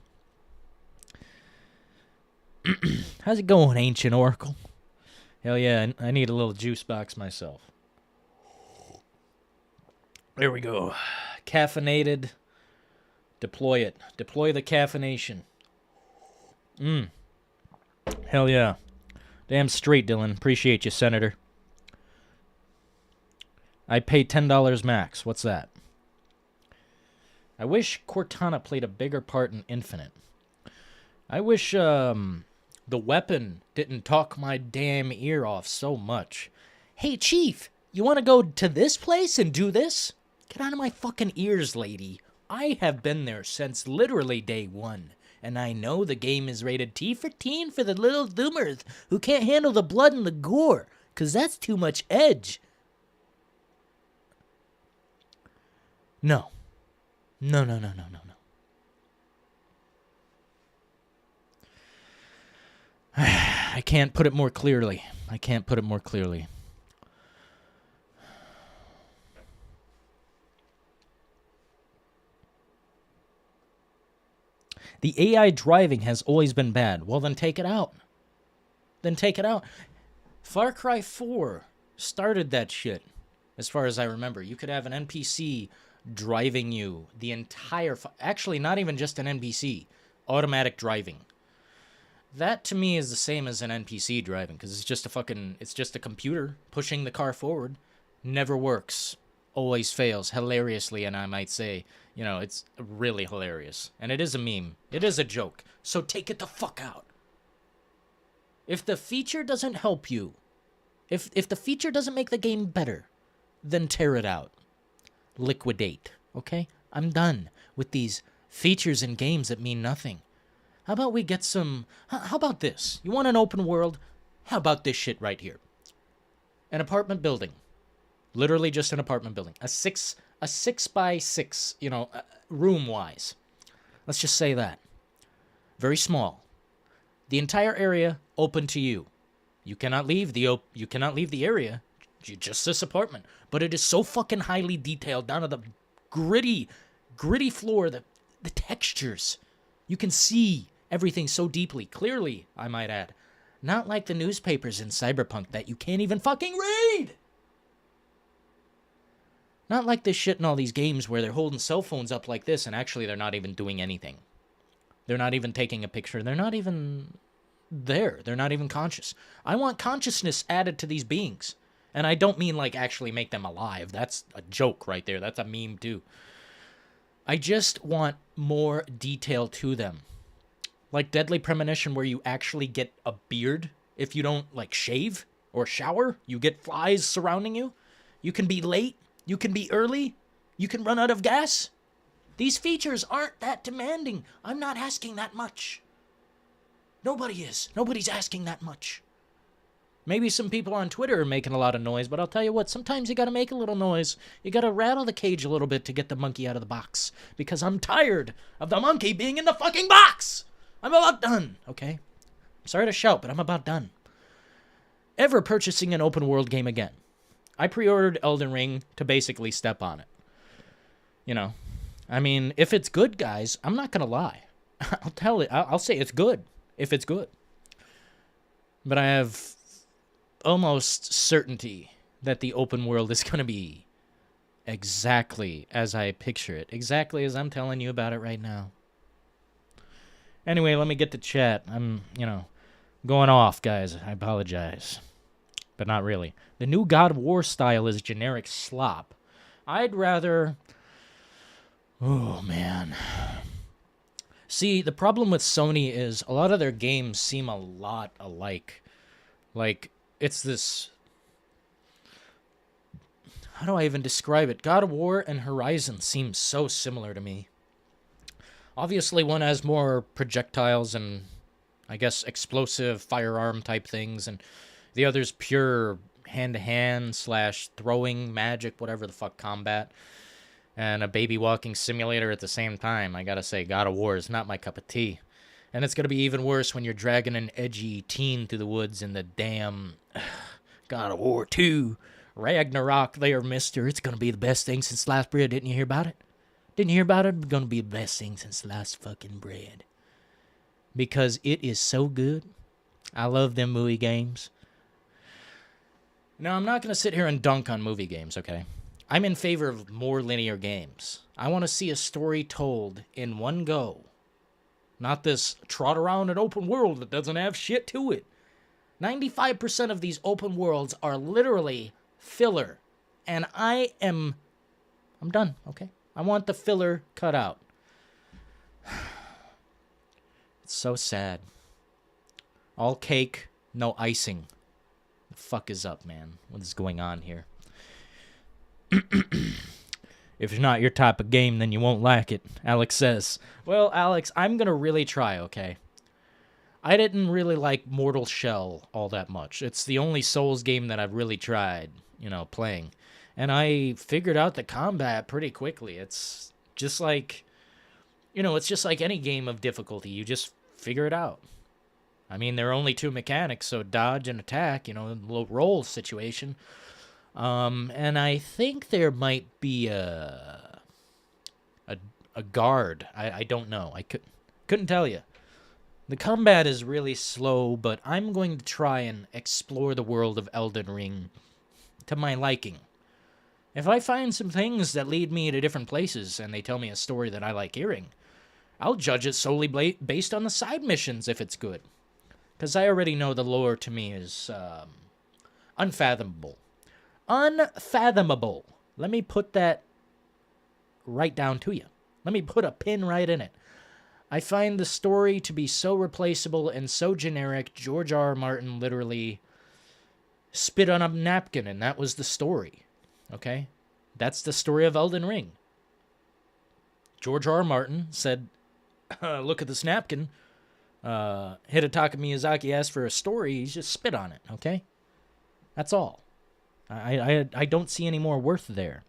How's it going, Ancient Oracle? Hell yeah, I need a little juice box myself. There we go. Caffeinated. Deploy it. Deploy the caffeination. Hell yeah. Damn straight, Dylan. Appreciate you, Senator. I pay $10 max. What's that? I wish Cortana played a bigger part in Infinite. I wish The weapon didn't talk my damn ear off so much. Hey, Chief, you want to go to this place and do this? Get out of my fucking ears, lady. I have been there since literally day one. And I know the game is rated T for teen for the little doomers who can't handle the blood and the gore. Because that's too much edge. No. No. I can't put it more clearly. The AI driving has always been bad. Well, then take it out. Far Cry 4 started that shit, as far as I remember. You could have an NPC driving you the entire... Actually, not even just an NPC. Automatic driving. That, to me, is the same as an NPC driving, because it's just a computer pushing the car forward. Never works. Always fails. Hilariously, and I might say... it's really hilarious. And it is a meme. It is a joke. So take it the fuck out. If the feature doesn't help you, if the feature doesn't make the game better, then tear it out. Liquidate. Okay? I'm done with these features in games that mean nothing. How about we get some... How about this? You want an open world? How about this shit right here? An apartment building. Literally just an apartment building. A six by six, room-wise. Let's just say that. Very small. The entire area open to you. You cannot leave the area. Just this apartment. But it is so fucking highly detailed down to the gritty floor, the textures. You can see everything so deeply, clearly, I might add. Not like the newspapers in Cyberpunk that you can't even fucking read! Not like this shit in all these games where they're holding cell phones up like this and actually they're not even doing anything. They're not even taking a picture. They're not even there. They're not even conscious. I want consciousness added to these beings. And I don't mean like actually make them alive. That's a joke right there. That's a meme too. I just want more detail to them. Like Deadly Premonition where you actually get a beard if you don't like shave or shower. You get flies surrounding you. You can be late. You can be early. You can run out of gas. These features aren't that demanding. I'm not asking that much. Nobody is. Nobody's asking that much. Maybe some people on Twitter are making a lot of noise, but I'll tell you what, sometimes you gotta make a little noise. You gotta rattle the cage a little bit to get the monkey out of the box. Because I'm tired of the monkey being in the fucking box! I'm about done, okay? I'm sorry to shout, but I'm about done. Ever purchasing an open world game again? I pre-ordered Elden Ring to basically step on it. I mean, if it's good, guys, I'm not gonna lie. I'll say it's good, if it's good. But I have almost certainty that the open world is gonna be exactly as I picture it. Exactly as I'm telling you about it right now. Anyway, let me get to chat. I'm, going off, guys. I apologize. But not really. The new God of War style is generic slop. I'd rather... Oh, man. See, the problem with Sony is a lot of their games seem a lot alike. Like, it's this... How do I even describe it? God of War and Horizon seem so similar to me. Obviously, one has more projectiles and, I guess, explosive firearm type things, and the other's pure hand-to-hand / throwing magic, whatever the fuck, combat, and a baby walking simulator at the same time. I gotta say, God of War is not my cup of tea. And it's gonna be even worse when you're dragging an edgy teen through the woods in the damn God of War 2 Ragnarok there, mister. It's gonna be the best thing since sliced bread. Didn't you hear about it? It's gonna be the best thing since sliced fucking bread. Because it is so good. I love them movie games. Now, I'm not going to sit here and dunk on movie games, okay? I'm in favor of more linear games. I want to see a story told in one go. Not this trot around an open world that doesn't have shit to it. 95% of these open worlds are literally filler. And I'm done, okay? I want the filler cut out. It's so sad. All cake, no icing. The fuck is up, man? What is going on here? If it's not your type of game, then you won't like it, Alex says. Well, Alex, I'm going to really try, okay? I didn't really like Mortal Shell all that much. It's the only Souls game that I've really tried, playing. And I figured out the combat pretty quickly. It's just like, it's just like any game of difficulty. You just figure it out. I mean, there are only two mechanics, so dodge and attack, a little roll situation. And I think there might be a guard. I don't know. I couldn't tell you. The combat is really slow, but I'm going to try and explore the world of Elden Ring to my liking. If I find some things that lead me to different places and they tell me a story that I like hearing, I'll judge it solely based on the side missions if it's good. Because I already know the lore to me is unfathomable. Unfathomable. Let me put that right down to you. Let me put a pin right in it. I find the story to be so replaceable and so generic, George R. R. Martin literally spit on a napkin, and that was the story. Okay? That's the story of Elden Ring. George R. R. Martin said, look at this napkin. Hidetaka Miyazaki asked for a story, he just spit on it, okay? That's all. I don't see any more worth there.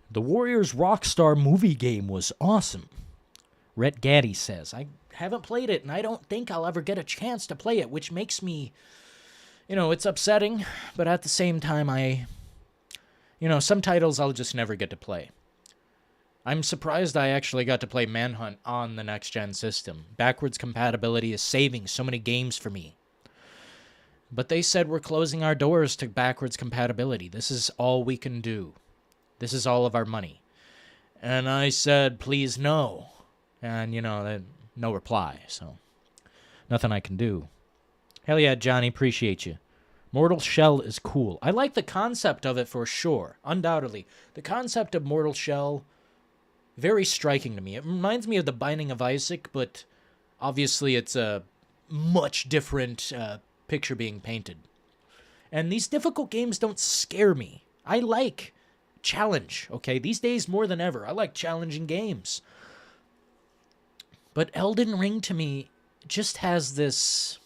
The Warriors Rockstar movie game was awesome. Rhett Gaddy says, I haven't played it, and I don't think I'll ever get a chance to play it, which makes me, it's upsetting, but at the same time, some titles I'll just never get to play. I'm surprised I actually got to play Manhunt on the next-gen system. Backwards compatibility is saving so many games for me. But they said we're closing our doors to backwards compatibility. This is all we can do. This is all of our money. And I said, please no. And, no reply, so nothing I can do. Hell yeah, Johnny, appreciate you. Mortal Shell is cool. I like the concept of it for sure, undoubtedly. The concept of Mortal Shell, very striking to me. It reminds me of The Binding of Isaac, but obviously it's a much different picture being painted. And these difficult games don't scare me. I like challenge, okay? These days more than ever, I like challenging games. But Elden Ring, to me, just has this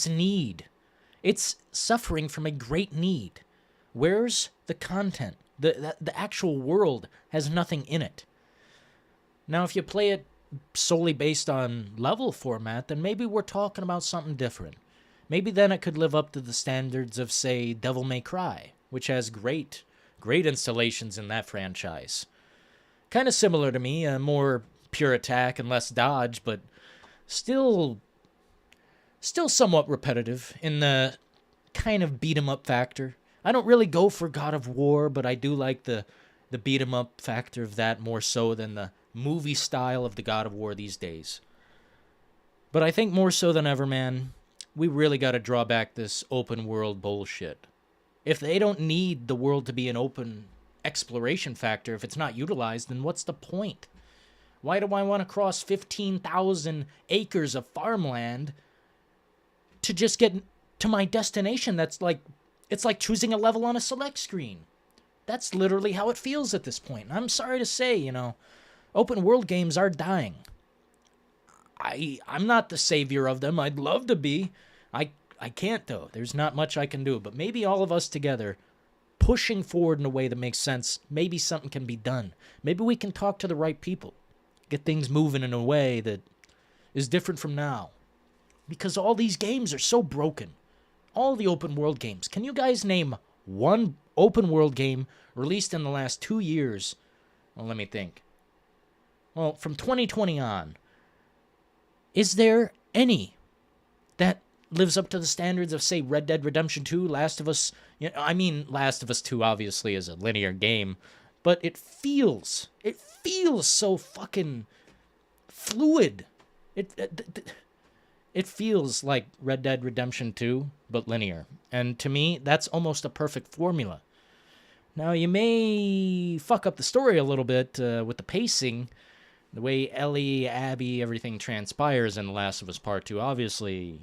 need. It's suffering from a great need. Where's the content? The actual world has nothing in it. Now, if you play it solely based on level format, then maybe we're talking about something different. Maybe then it could live up to the standards of, say, Devil May Cry, which has great installations in that franchise. Kind of similar to me, more pure attack and less dodge, but still somewhat repetitive in the kind of beat-em-up factor. I don't really go for God of War, but I do like the beat-em-up factor of that more so than the movie style of the God of War these days. But I think more so than ever, man, we really got to draw back this open world bullshit. If they don't need the world to be an open exploration factor, if it's not utilized, then what's the point? Why do I want to cross 15,000 acres of farmland to just get to my destination? It's like choosing a level on a select screen. That's literally how it feels at this point. And I'm sorry to say, open world games are dying. I'm not the savior of them. I'd love to be. I can't, though. There's not much I can do. But maybe all of us together, pushing forward in a way that makes sense, maybe something can be done. Maybe we can talk to the right people. Get things moving in a way that is different from now. Because all these games are so broken. All the open world games. Can you guys name one open world game released in the last 2 years? Well, let me think. Well, from 2020 on, is there any that lives up to the standards of, say, Red Dead Redemption 2, Last of Us? Last of Us 2 obviously is a linear game, but it feels so fucking fluid. It feels like Red Dead Redemption 2, but linear. And to me, that's almost a perfect formula. Now, you may fuck up the story a little bit with the pacing, The way Ellie, Abby, everything transpires in The Last of Us Part 2, obviously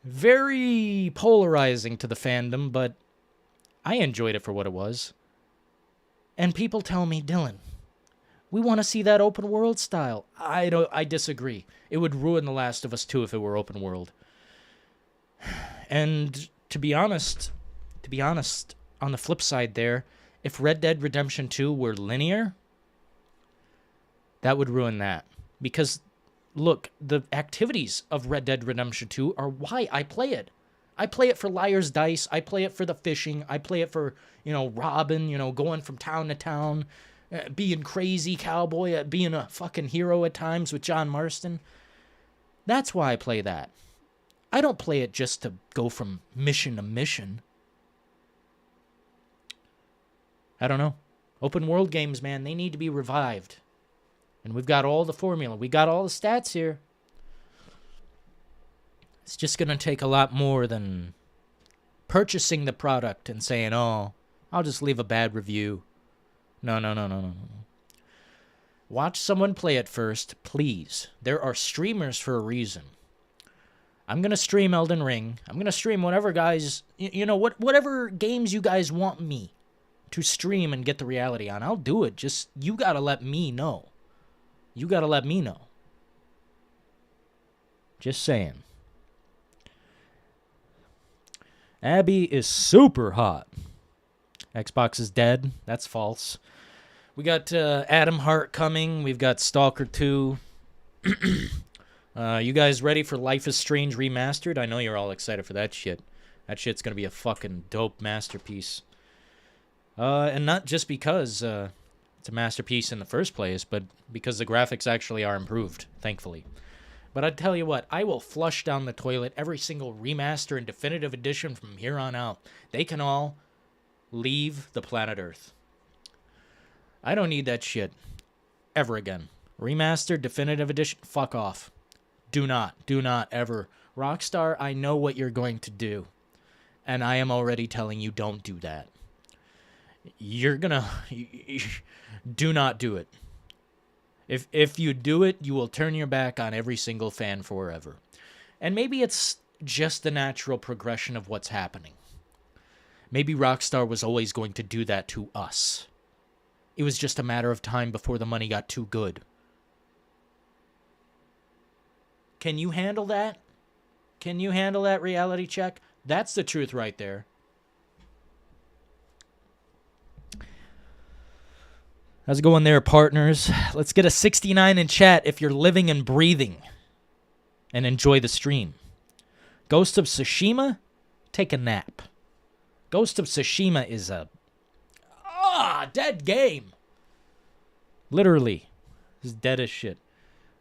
very polarizing to the fandom, but I enjoyed it for what it was. And people tell me, Dylan, we want to see that open world style. I disagree. It would ruin The Last of Us 2 if it were open world. And to be honest, on the flip side there, if Red Dead Redemption 2 were linear, that would ruin that. Because, look, the activities of Red Dead Redemption 2 are why I play it. I play it for Liar's Dice. I play it for the fishing. I play it for, robbing, going from town to town, being crazy cowboy, being a fucking hero at times with John Marston. That's why I play that. I don't play it just to go from mission to mission. I don't know. Open world games, man, they need to be revived. And we've got all the formula. We got all the stats here. It's just going to take a lot more than purchasing the product and saying, oh, I'll just leave a bad review. No. Watch someone play it first, please. There are streamers for a reason. I'm going to stream Elden Ring. I'm going to stream whatever guys, whatever games you guys want me to stream and get the reality on. I'll do it. Just, you got to let me know. You got to let me know. Just saying. Abby is super hot. Xbox is dead. That's false. We got Adam Hart coming. We've got Stalker 2. You guys ready for Life is Strange Remastered? I know you're all excited for that shit. That shit's going to be a fucking dope masterpiece. And not just because it's a masterpiece in the first place, but because the graphics actually are improved, thankfully. But I tell you what, I will flush down the toilet every single remaster and definitive edition from here on out. They can all leave the planet Earth. I don't need that shit ever again. Remastered, definitive edition, fuck off. Do not ever. Rockstar, I know what you're going to do. And I am already telling you, don't do that. Do not do it. If you do it, you will turn your back on every single fan forever. And maybe it's just the natural progression of what's happening. Maybe Rockstar was always going to do that to us. It was just a matter of time before the money got too good. Can you handle that? Can you handle that reality check? That's the truth right there. How's it going there, partners? Let's get a 69 in chat if you're living and breathing. And enjoy the stream. Ghost of Tsushima? Take a nap. Ghost of Tsushima is a dead game. Literally. It's dead as shit.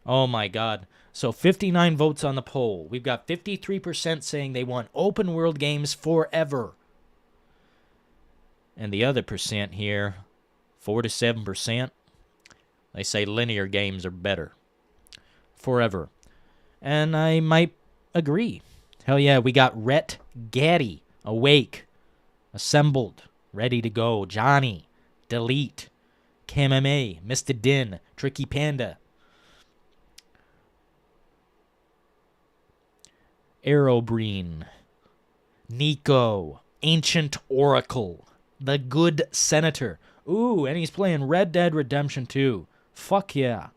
Oh my god. So 59 votes on the poll. We've got 53% saying they want open world games forever. And the other percent here, 4 to 7%, they say linear games are better. Forever. And I might agree. Hell yeah, we got Rhett Gaddy, awake, assembled, ready to go. Johnny, delete, KMMA, Mr. Din, Tricky Panda, Aerobreen, Nico, Ancient Oracle, The Good Senator. Ooh, and he's playing Red Dead Redemption 2. Fuck yeah.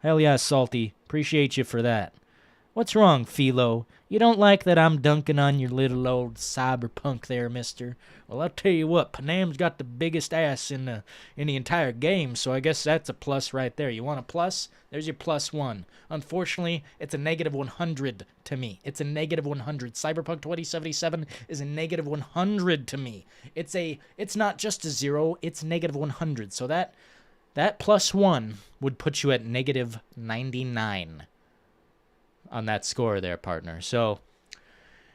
Hell yeah, Salty. Appreciate you for that. What's wrong, Philo? You don't like that I'm dunking on your little old Cyberpunk there, mister? Well, I'll tell you what, Panam's got the biggest ass in the entire game, so I guess that's a plus right there. You want a plus? There's your +1. Unfortunately, it's a -100 to me. It's a -100. Cyberpunk 2077 is a -100 to me. It's not just a 0, it's -100. So that +1 would put you at -99 on that score there, partner. So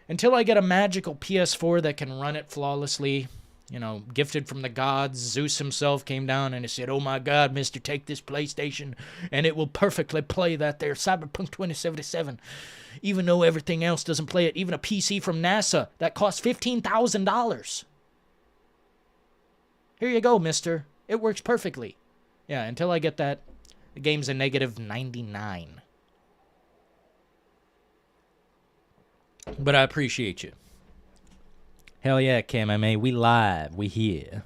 until I get a magical PS4 that can run it flawlessly, gifted from the gods, Zeus himself came down and he said, oh my god, mister, take this PlayStation and it will perfectly play that there Cyberpunk 2077, even though everything else doesn't play it. Even a PC from NASA that costs $15,000. Here you go, mister. It works perfectly. Yeah, until I get that The game's a negative 99. But I appreciate you. Hell yeah, KMMA. We live. We here.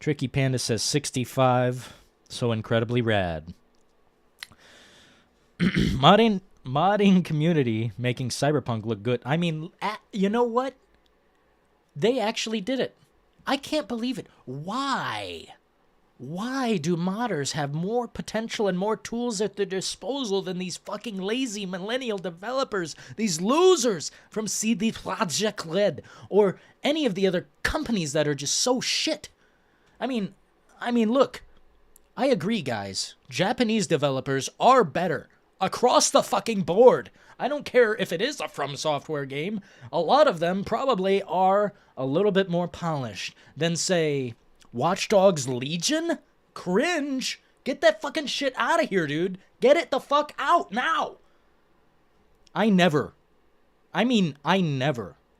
Tricky Panda says 65. So incredibly rad. Modding community making Cyberpunk look good. I mean, you know what? They actually did it. I can't believe it. Why? Why do modders have more potential and more tools at their disposal than these fucking lazy millennial developers, these losers from CD Projekt Red, or any of the other companies that are just so shit? I mean, look, I agree, guys. Japanese developers are better across the fucking board. I don't care if it is a From Software game. A lot of them probably are a little bit more polished than, say, Watch Dogs Legion? Cringe. Get that fucking shit out of here, dude. Get it the fuck out now. I never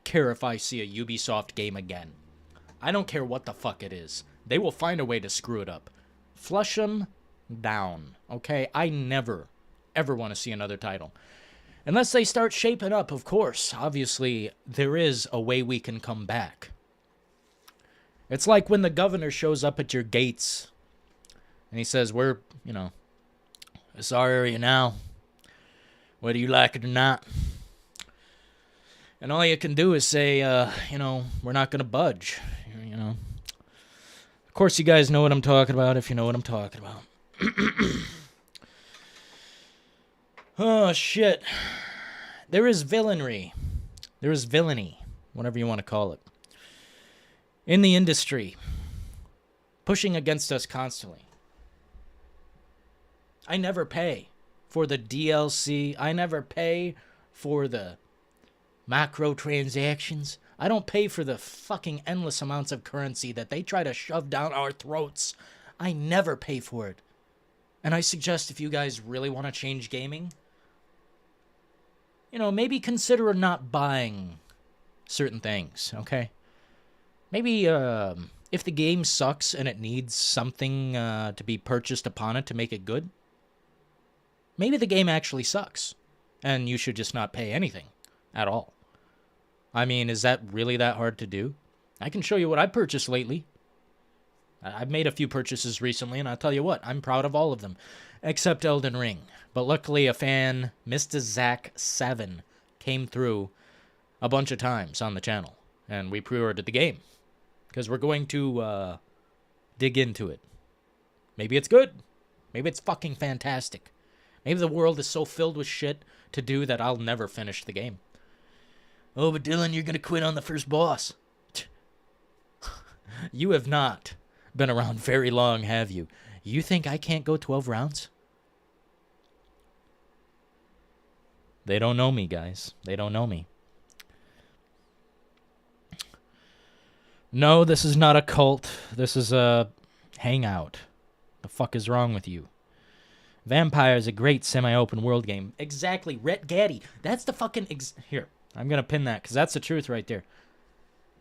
care if I see a Ubisoft game again. I don't care what the fuck it is. They will find a way to screw it up. Flush them down, okay? I never, ever want to see another title. Unless they start shaping up, of course. Obviously, there is a way we can come back. It's like when the governor shows up at your gates and he says, we're, it's our area now, whether you like it or not. And all you can do is say, we're not going to budge, Of course, you guys know what I'm talking about if you know what I'm talking about. Oh, shit. There is villainy. There is villainy, whatever you want to call it, in the industry, pushing against us constantly. I never pay for the DLC. I never pay for the macro transactions. I don't pay for the fucking endless amounts of currency that they try to shove down our throats. I never pay for it. And I suggest if you guys really want to change gaming, maybe consider not buying certain things, okay? Maybe if the game sucks and it needs something to be purchased upon it to make it good, maybe the game actually sucks and you should just not pay anything at all. I mean, is that really that hard to do? I can show you what I purchased lately. I've made a few purchases recently, and I'll tell you what, I'm proud of all of them, except Elden Ring. But luckily, a fan, Mr. Zach7, came through a bunch of times on the channel, and we pre-ordered the game, because we're going to dig into it. Maybe it's good. Maybe it's fucking fantastic. Maybe the world is so filled with shit to do that I'll never finish the game. Oh, but Dylan, you're going to quit on the first boss. You have not been around very long, have you? You think I can't go 12 rounds? They don't know me, guys. They don't know me. No, this is not a cult. This is a hangout. The fuck is wrong with you? Vampire is a great semi-open world game. Exactly. Rhett Gaddy. That's the fucking... Here. I'm going to pin that because that's the truth right there.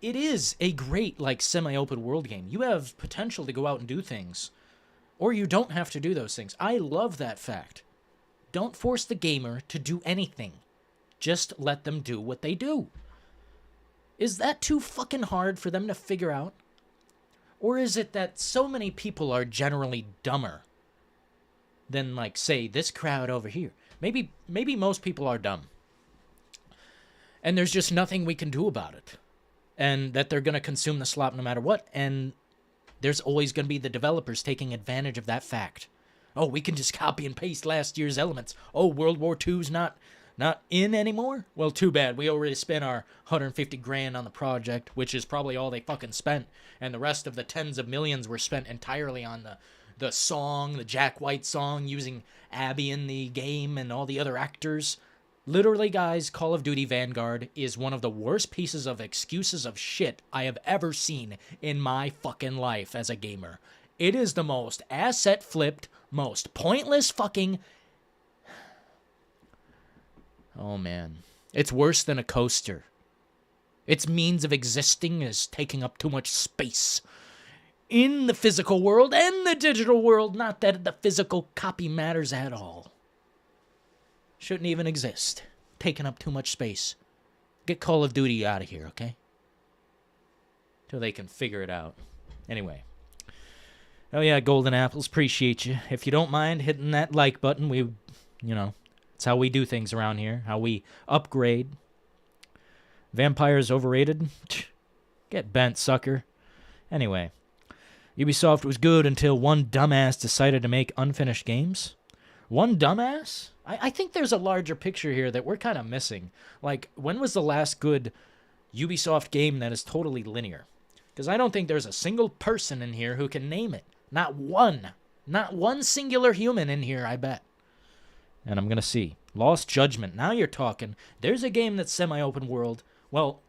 It is a great, semi-open world game. You have potential to go out and do things. Or you don't have to do those things. I love that fact. Don't force the gamer to do anything. Just let them do what they do. Is that too fucking hard for them to figure out? Or is it that so many people are generally dumber than, say, this crowd over here? Maybe most people are dumb. And there's just nothing we can do about it. And that they're going to consume the slop no matter what. And there's always going to be the developers taking advantage of that fact. Oh, we can just copy and paste last year's elements. Oh, World War II's not in anymore? Well, too bad. We already spent our $150,000 on the project, which is probably all they fucking spent. And the rest of the tens of millions were spent entirely on the song, the Jack White song, using Abby in the game and all the other actors. Literally, guys, Call of Duty Vanguard is one of the worst pieces of excuses of shit I have ever seen in my fucking life as a gamer. It is the most asset-flipped, most pointless fucking... Oh, man. It's worse than a coaster. Its means of existing is taking up too much space. in the physical world and the digital world. Not that the physical copy matters at all. Shouldn't even exist. Taking up too much space. Get Call of Duty out of here, okay? Till they can figure it out. Anyway. Oh yeah, Golden Apples, appreciate you. If you don't mind hitting that like button, it's how we do things around here. How we upgrade. Vampires overrated? Get bent, sucker. Anyway. Ubisoft was good until one dumbass decided to make unfinished games. One dumbass? I think there's a larger picture here that we're kind of missing. Like, when was the last good Ubisoft game that is totally linear? Because I don't think there's a single person in here who can name it. Not one. Not one singular human in here, I bet. And I'm going to see. Lost Judgment. Now you're talking. There's a game that's semi-open world. Well,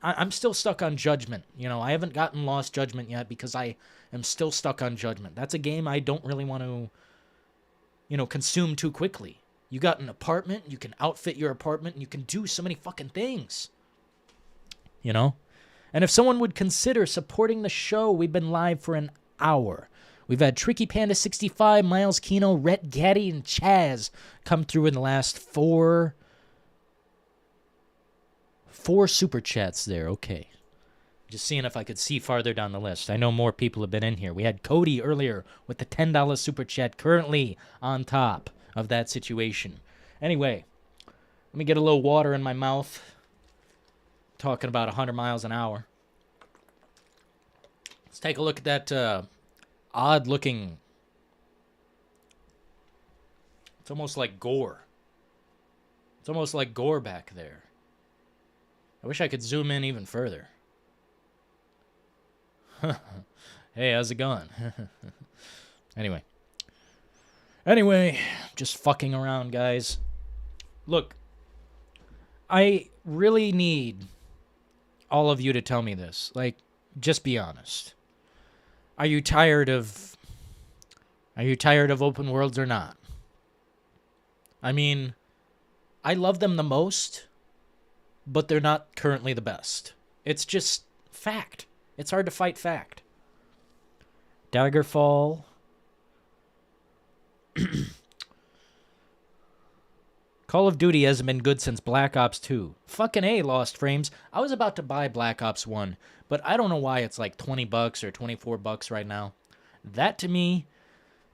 I'm still stuck on Judgment. I haven't gotten Lost Judgment yet because I am still stuck on Judgment. That's a game I don't really want to, consume too quickly. You got an apartment, you can outfit your apartment, and you can do so many fucking things. And if someone would consider supporting the show, we've been live for an hour. We've had Tricky Panda 65, Miles Kino, Rhett Gaddy, and Chaz come through in the last four super chats there. Okay. Just seeing if I could see farther down the list. I know more people have been in here. We had Cody earlier with the $10 super chat, currently on top of that situation. Anyway, let me get a little water in my mouth. Talking about 100 miles an hour. Let's take a look at that odd-looking... It's almost like gore. It's almost like gore back there. I wish I could zoom in even further. Hey, how's it going? Anyway, just fucking around, guys. Look, I really need all of you to tell me this. Like, just be honest. Are you tired of open worlds or not? I mean, I love them the most, but they're not currently the best. It's just fact. It's hard to fight fact. Daggerfall. Call of Duty hasn't been good since Black Ops 2. Fucking A, Lost Frames. I was about to buy Black Ops 1, but I don't know why it's like $20 or $24 right now. That, to me,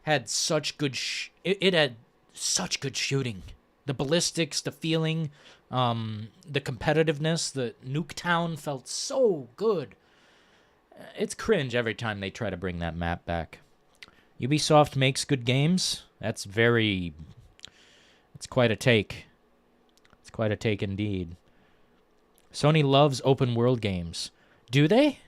had such good... It had such good shooting. The ballistics, the feeling, the competitiveness, the Nuketown felt so good. It's cringe every time they try to bring that map back. Ubisoft makes good games. It's quite a take. It's quite a take indeed. Sony loves open world games. Do they?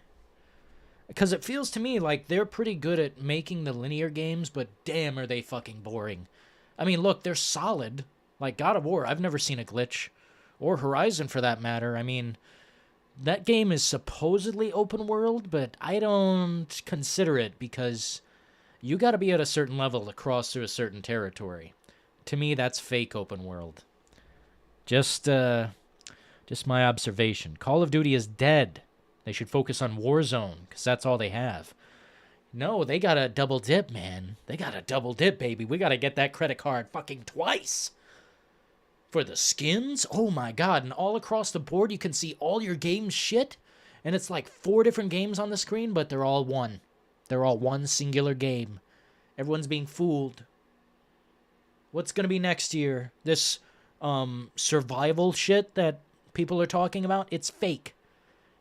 Because it feels to me like they're pretty good at making the linear games, but damn are they fucking boring. I mean, look, they're solid. Like God of War, I've never seen a glitch. Or Horizon for that matter. I mean, that game is supposedly open world, but I don't consider it because you got to be at a certain level to cross through a certain territory. To me, that's fake open world. Just my observation. Call of Duty is dead. They should focus on Warzone, because that's all they have. No, they got to double dip, man. They got to double dip, baby. We got to get that credit card fucking twice. For the skins? Oh my god. And all across the board, you can see all your games shit. And it's like 4 different games on the screen, but they're all one. They're all one singular game. Everyone's being fooled. What's going to be next year? This survival shit that people are talking about? It's fake.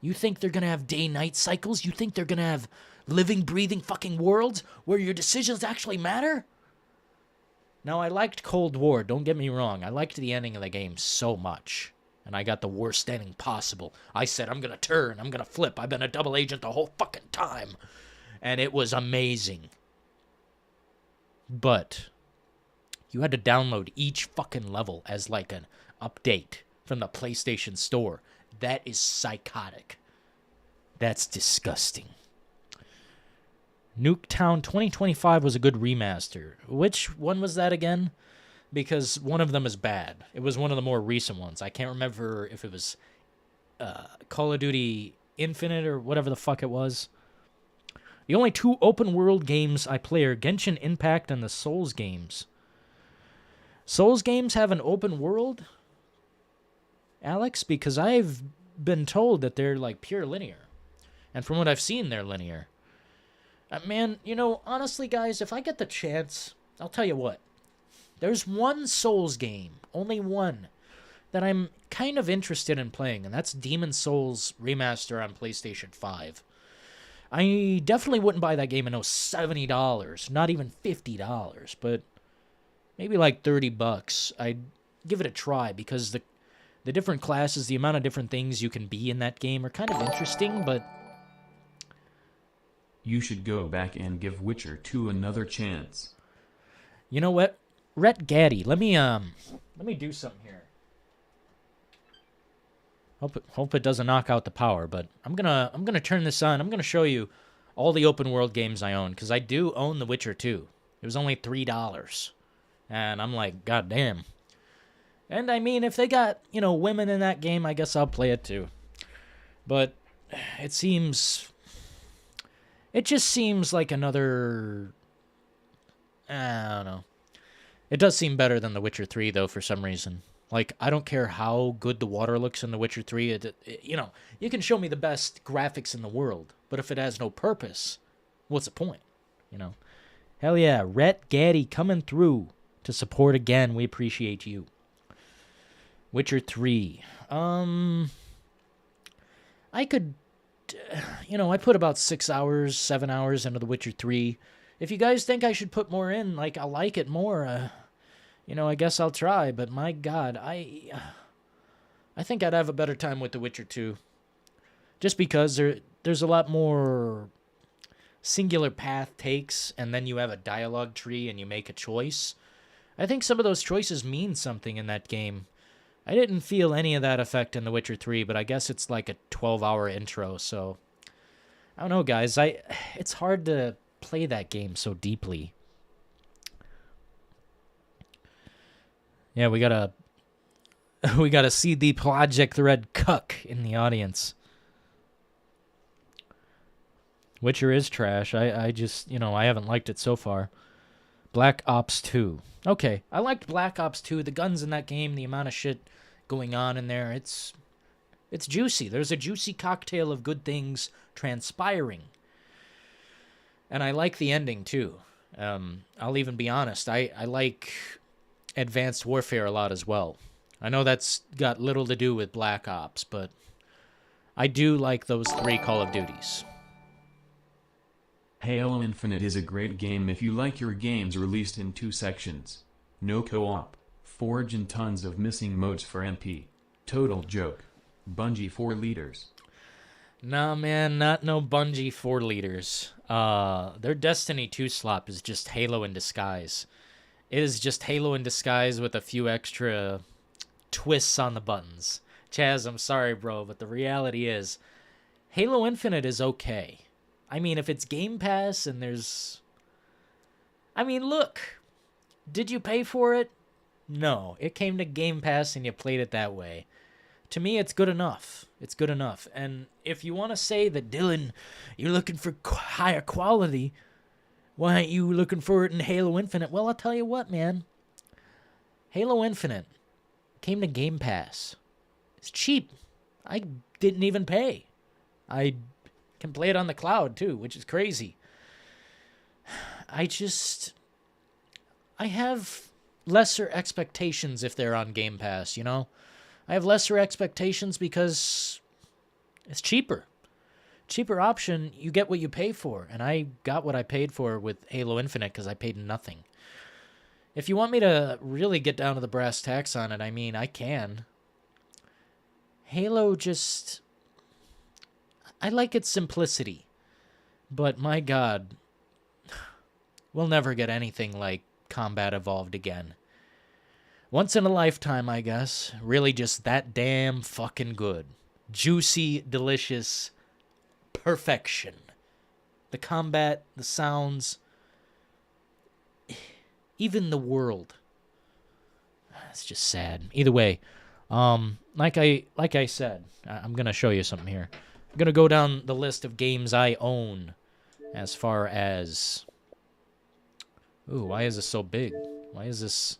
You think they're going to have day-night cycles? You think they're going to have living, breathing fucking worlds where your decisions actually matter? Now, I liked Cold War, don't get me wrong. I liked the ending of the game so much. And I got the worst ending possible. I said, I'm going to turn, I'm going to flip. I've been a double agent the whole fucking time. And it was amazing. But you had to download each fucking level as like an update from the PlayStation Store. That is psychotic. That's disgusting. Nuketown 2025 was a good remaster. Which one was that again? Because one of them is bad. It was one of the more recent ones. I can't remember if it was Call of Duty Infinite or whatever the fuck it was. The only 2 open world games I play are Genshin Impact and the Souls games. Souls games have an open world, Alex? Because I've been told that they're like pure linear. And from what I've seen, they're linear. Man, you know, honestly, guys, if I get the chance, I'll tell you what. There's one Souls game, only one, that I'm kind of interested in playing, and that's Demon Souls Remaster on PlayStation 5. I definitely wouldn't buy that game at no $70, not even $50, but maybe like $30. I'd give it a try because the different classes, the amount of different things you can be in that game are kind of interesting, but You should go back and give Witcher 2 another chance. you know what? Rhett Gaddy, let me do something here. Hope it doesn't knock out the power, but I'm gonna turn this on. I'm gonna show you all the open world games I own, because I do own The Witcher 2. It was only $3. And I'm like, god damn. And I mean, if they got, you know, women in that game, I guess I'll play it too. But it just seems like another, I don't know. It does seem better than The Witcher 3, though, for some reason. Like, I don't care how good the water looks in The Witcher 3. You know, you can show me the best graphics in the world, but if it has no purpose, what's the point? You know? Hell yeah, Rhett Gaddy coming through to support again. We appreciate you. Witcher 3. I could, you know, I put about 6 hours, 7 hours into The Witcher 3. If you guys think I should put more in, like, I like it more, you know, I guess I'll try, but my god, I think I'd have a better time with The Witcher 2. Just because there's a lot more singular path takes, and then you have a dialogue tree and you make a choice. I think some of those choices mean something in that game. I didn't feel any of that effect in The Witcher 3, but I guess it's like a 12-hour intro, so I don't know, guys. It's hard to play that game so deeply. Yeah, we got a CD Projekt Red cuck in the audience. Witcher is trash. I just, you know, I haven't liked it so far. Black Ops 2. Okay, I liked Black Ops 2. The guns in that game, the amount of shit going on in there, it's juicy. There's a juicy cocktail of good things transpiring. And I like the ending, too. I'll even be honest. I like Advanced Warfare a lot as well. I know that's got little to do with Black Ops, but I do like those 3 Call of Duties. Halo Infinite is a great game if you like your games released in 2 sections. No co-op, Forge and tons of missing modes for MP. Total joke. Bungie 4 liters. Nah, man, not no Bungie 4 liters. Their Destiny 2 slop is just Halo in disguise. It is just Halo in disguise with a few extra twists on the buttons. Chaz, I'm sorry, bro, but the reality is, Halo Infinite is okay. I mean, if it's Game Pass and there's... I mean, look. Did you pay for it? No. It came to Game Pass and you played it that way. To me, it's good enough. It's good enough. And if you want to say that, Dylan, you're looking for higher quality, why aren't you looking for it in Halo Infinite? Well, I'll tell you what, man. Halo Infinite came to Game Pass. It's cheap. I didn't even pay. I can play it on the cloud, too, which is crazy. I have lesser expectations if they're on Game Pass, you know? I have lesser expectations because it's cheaper. Cheaper option, you get what you pay for. And I got what I paid for with Halo Infinite because I paid nothing. If you want me to really get down to the brass tacks on it, I mean, I can. Halo just... I like its simplicity. But my god, we'll never get anything like Combat Evolved again. Once in a lifetime, I guess. Really just that damn fucking good. Juicy, delicious perfection. The combat, the sounds, even the world. It's just sad. Either way, like I said, I'm going to show you something here. I'm going to go down the list of games I own as far as... Ooh, why is this so big? Why is this...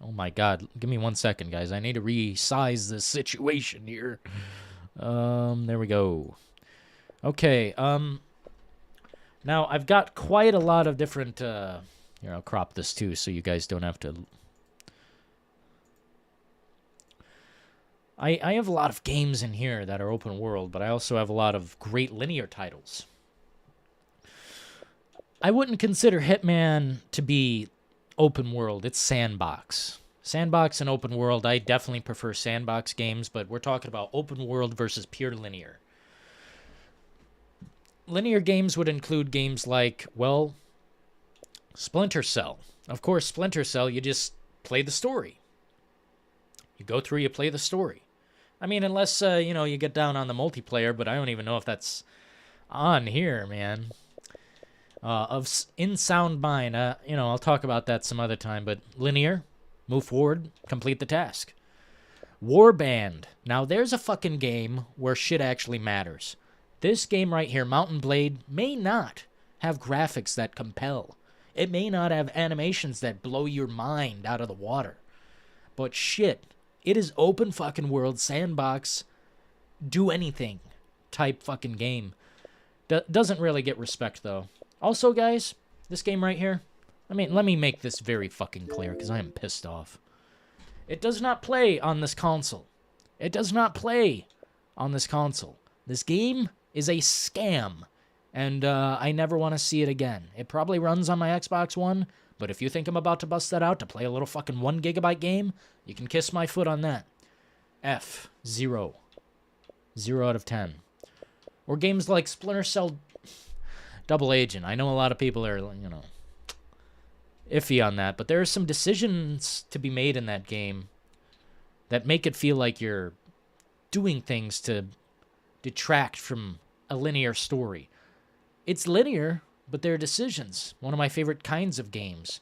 Oh my god. Give me 1 second, guys. I need to resize this situation here. There we go. Okay, now I've got quite a lot of different, here, I'll crop this too so you guys don't have to... I have a lot of games in here that are open world, but I also have a lot of great linear titles. I wouldn't consider Hitman to be open world. It's sandbox. Sandbox and open world, I definitely prefer sandbox games, but we're talking about open world versus pure linear. Linear games would include games like, well, Splinter Cell. Of course, Splinter Cell, you just play the story. You go through, you play the story. I mean, unless, you get down on the multiplayer, but I don't even know if that's on here, man. In sound mind, I'll talk about that some other time, but linear, move forward, complete the task. Warband. Now, there's a fucking game where shit actually matters. This game right here, Mountain Blade, may not have graphics that compel. It may not have animations that blow your mind out of the water. But shit, it is open fucking world, sandbox, do anything type fucking game. Doesn't really get respect, though. Also, guys, this game right here, let me make this very fucking clear, because I am pissed off. It does not play on this console. It does not play on this console. This game is a scam, and I never want to see it again. It probably runs on my Xbox One, but if you think I'm about to bust that out to play a little fucking 1 gigabyte game, you can kiss my foot on that. F. 0. 0 out of 10. Or games like Splinter Cell Double Agent. I know a lot of people are, iffy on that, but there are some decisions to be made in that game that make it feel like you're doing things to detract from a linear story. It's linear, but there are decisions. One of my favorite kinds of games.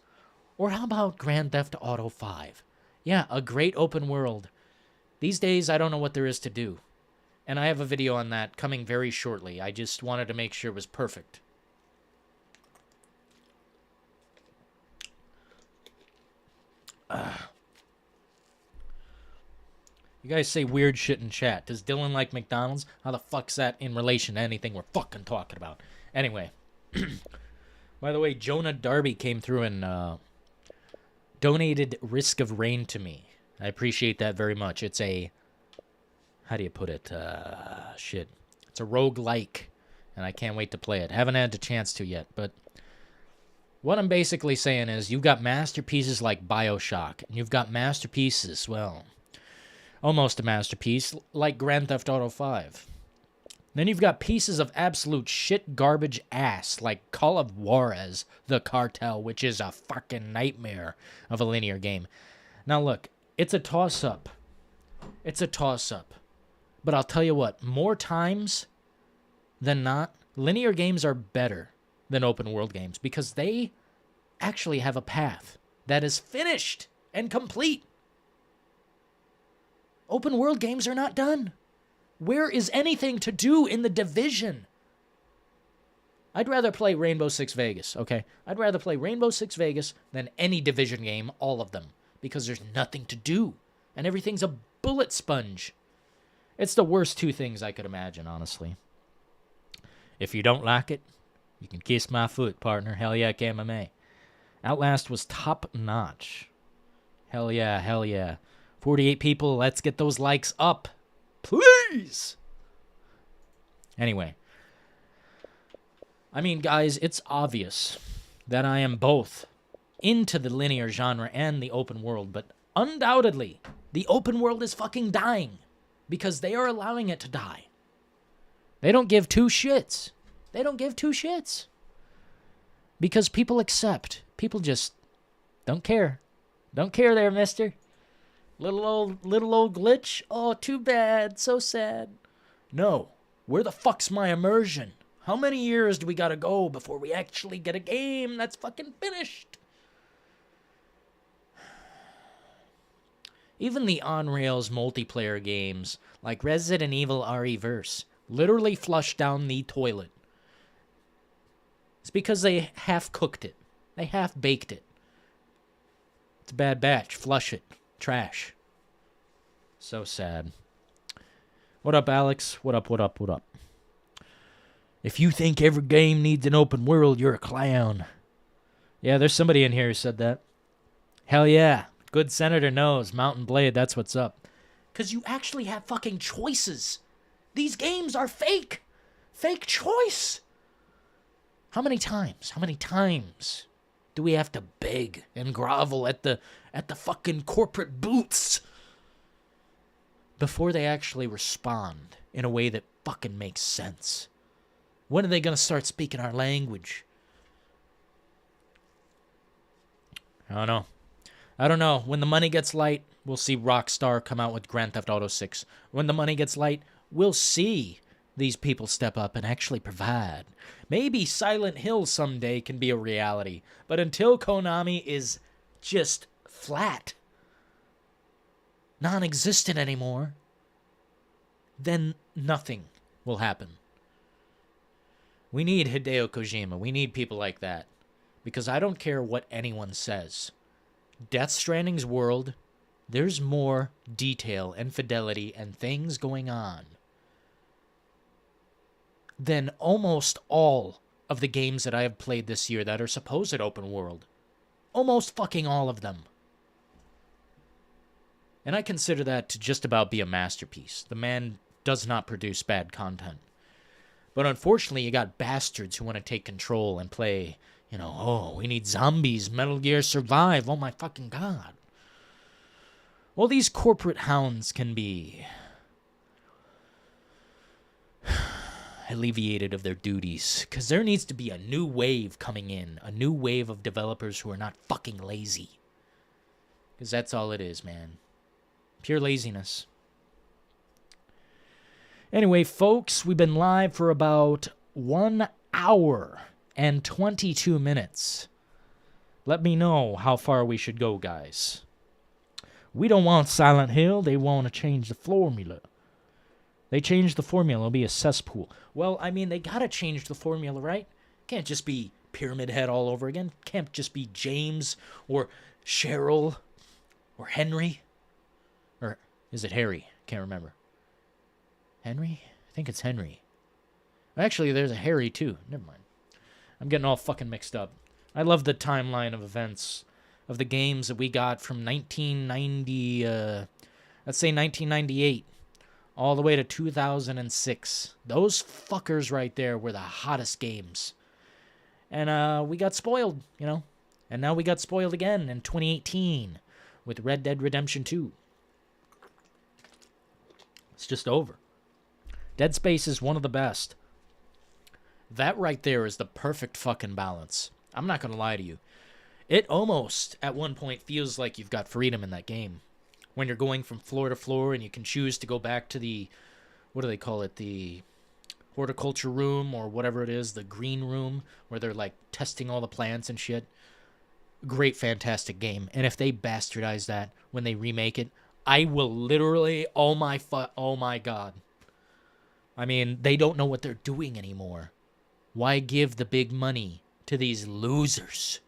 Or how about Grand Theft Auto 5? Yeah, a great open world. These days, I don't know what there is to do. And I have a video on that coming very shortly. I just wanted to make sure it was perfect. You guys say weird shit in chat. Does Dylan like McDonald's? How the fuck's that in relation to anything we're fucking talking about? Anyway. By the way, Jonah Darby came through and donated Risk of Rain to me. I appreciate that very much. It's a... How do you put it? Shit. It's a roguelike, and I can't wait to play it. Haven't had the chance to yet, but... What I'm basically saying is, you've got masterpieces like BioShock, and you've got masterpieces, well, almost a masterpiece, like Grand Theft Auto 5. Then you've got pieces of absolute shit garbage ass, like Call of Juarez, The Cartel, which is a fucking nightmare of a linear game. Now look, it's a toss-up. It's a toss-up. But I'll tell you what, more times than not, linear games are better than open world games because they actually have a path that is finished and complete. Open world games are not done. Where is anything to do in the Division? I'd rather play Rainbow Six Vegas, okay? I'd rather play Rainbow Six Vegas than any Division game, all of them, because there's nothing to do, and everything's a bullet sponge. It's the worst two things I could imagine, honestly. If you don't like it, you can kiss my foot, partner. Hell yeah, MMA. Outlast was top notch. Hell yeah, hell yeah. 48 people, let's get those likes up. Please! Anyway. I mean, guys, it's obvious that I am both into the linear genre and the open world, but undoubtedly, the open world is fucking dying because they are allowing it to die. They don't give two shits. They don't give two shits. Because people accept. People just don't care. Don't care there, mister. Little old glitch. Oh, too bad. So sad. No. Where the fuck's my immersion? How many years do we gotta go before we actually get a game that's fucking finished? Even the on-rails multiplayer games, like Resident Evil RE-Verse, literally flush down the toilet because they half cooked it. They half baked it. It's a bad batch. Flush it. Trash. So sad. What up, Alex? What up, what up, what up? If you think every game needs an open world, you're a clown. Yeah, there's somebody in here who said that. Hell yeah. Good senator knows. Mountain Blade, that's what's up. Because you actually have fucking choices. These games are fake. Fake choice. How many times do we have to beg and grovel at the fucking corporate booths before they actually respond in a way that fucking makes sense? When are they going to start speaking our language? I don't know. When the money gets light, we'll see Rockstar come out with Grand Theft Auto 6. When the money gets light, we'll see these people step up and actually provide. Maybe Silent Hill someday can be a reality. But until Konami is just flat, non-existent anymore, then nothing will happen. We need Hideo Kojima. We need people like that. Because I don't care what anyone says. Death Stranding's world, there's more detail and fidelity and things going on than almost all of the games that I have played this year that are supposed open world. Almost fucking all of them. And I consider that to just about be a masterpiece. The man does not produce bad content. But unfortunately, you got bastards who want to take control and play, we need zombies, Metal Gear Survive, oh my fucking god. Well, these corporate hounds can be alleviated of their duties, because there needs to be a new wave coming in, a new wave of developers who are not fucking lazy. Because that's all it is, man. Pure laziness. Anyway, folks, we've been live for about 1 hour and 22 minutes. Let me know how far we should go, guys. We don't want Silent Hill. They want to change the formula. They changed the formula. It'll be a cesspool. Well, I mean, they got to change the formula, right? Can't just be Pyramid Head all over again. Can't just be James or Cheryl or Henry. Or is it Harry? Can't remember. Henry? I think it's Henry. Actually, there's a Harry, too. Never mind. I'm getting all fucking mixed up. I love the timeline of events of the games that we got from 1990, let's say 1998, all the way to 2006. Those fuckers right there were the hottest games. And we got spoiled, And now we got spoiled again in 2018 with Red Dead Redemption 2. It's just over. Dead Space is one of the best. That right there is the perfect fucking balance. I'm not going to lie to you. It almost, at one point, feels like you've got freedom in that game. When you're going from floor to floor and you can choose to go back to the, what do they call it, the horticulture room or whatever it is, the green room, where they're like testing all the plants and shit. Great, fantastic game. And if they bastardize that when they remake it, I will literally, oh my god. I mean, they don't know what they're doing anymore. Why give the big money to these losers?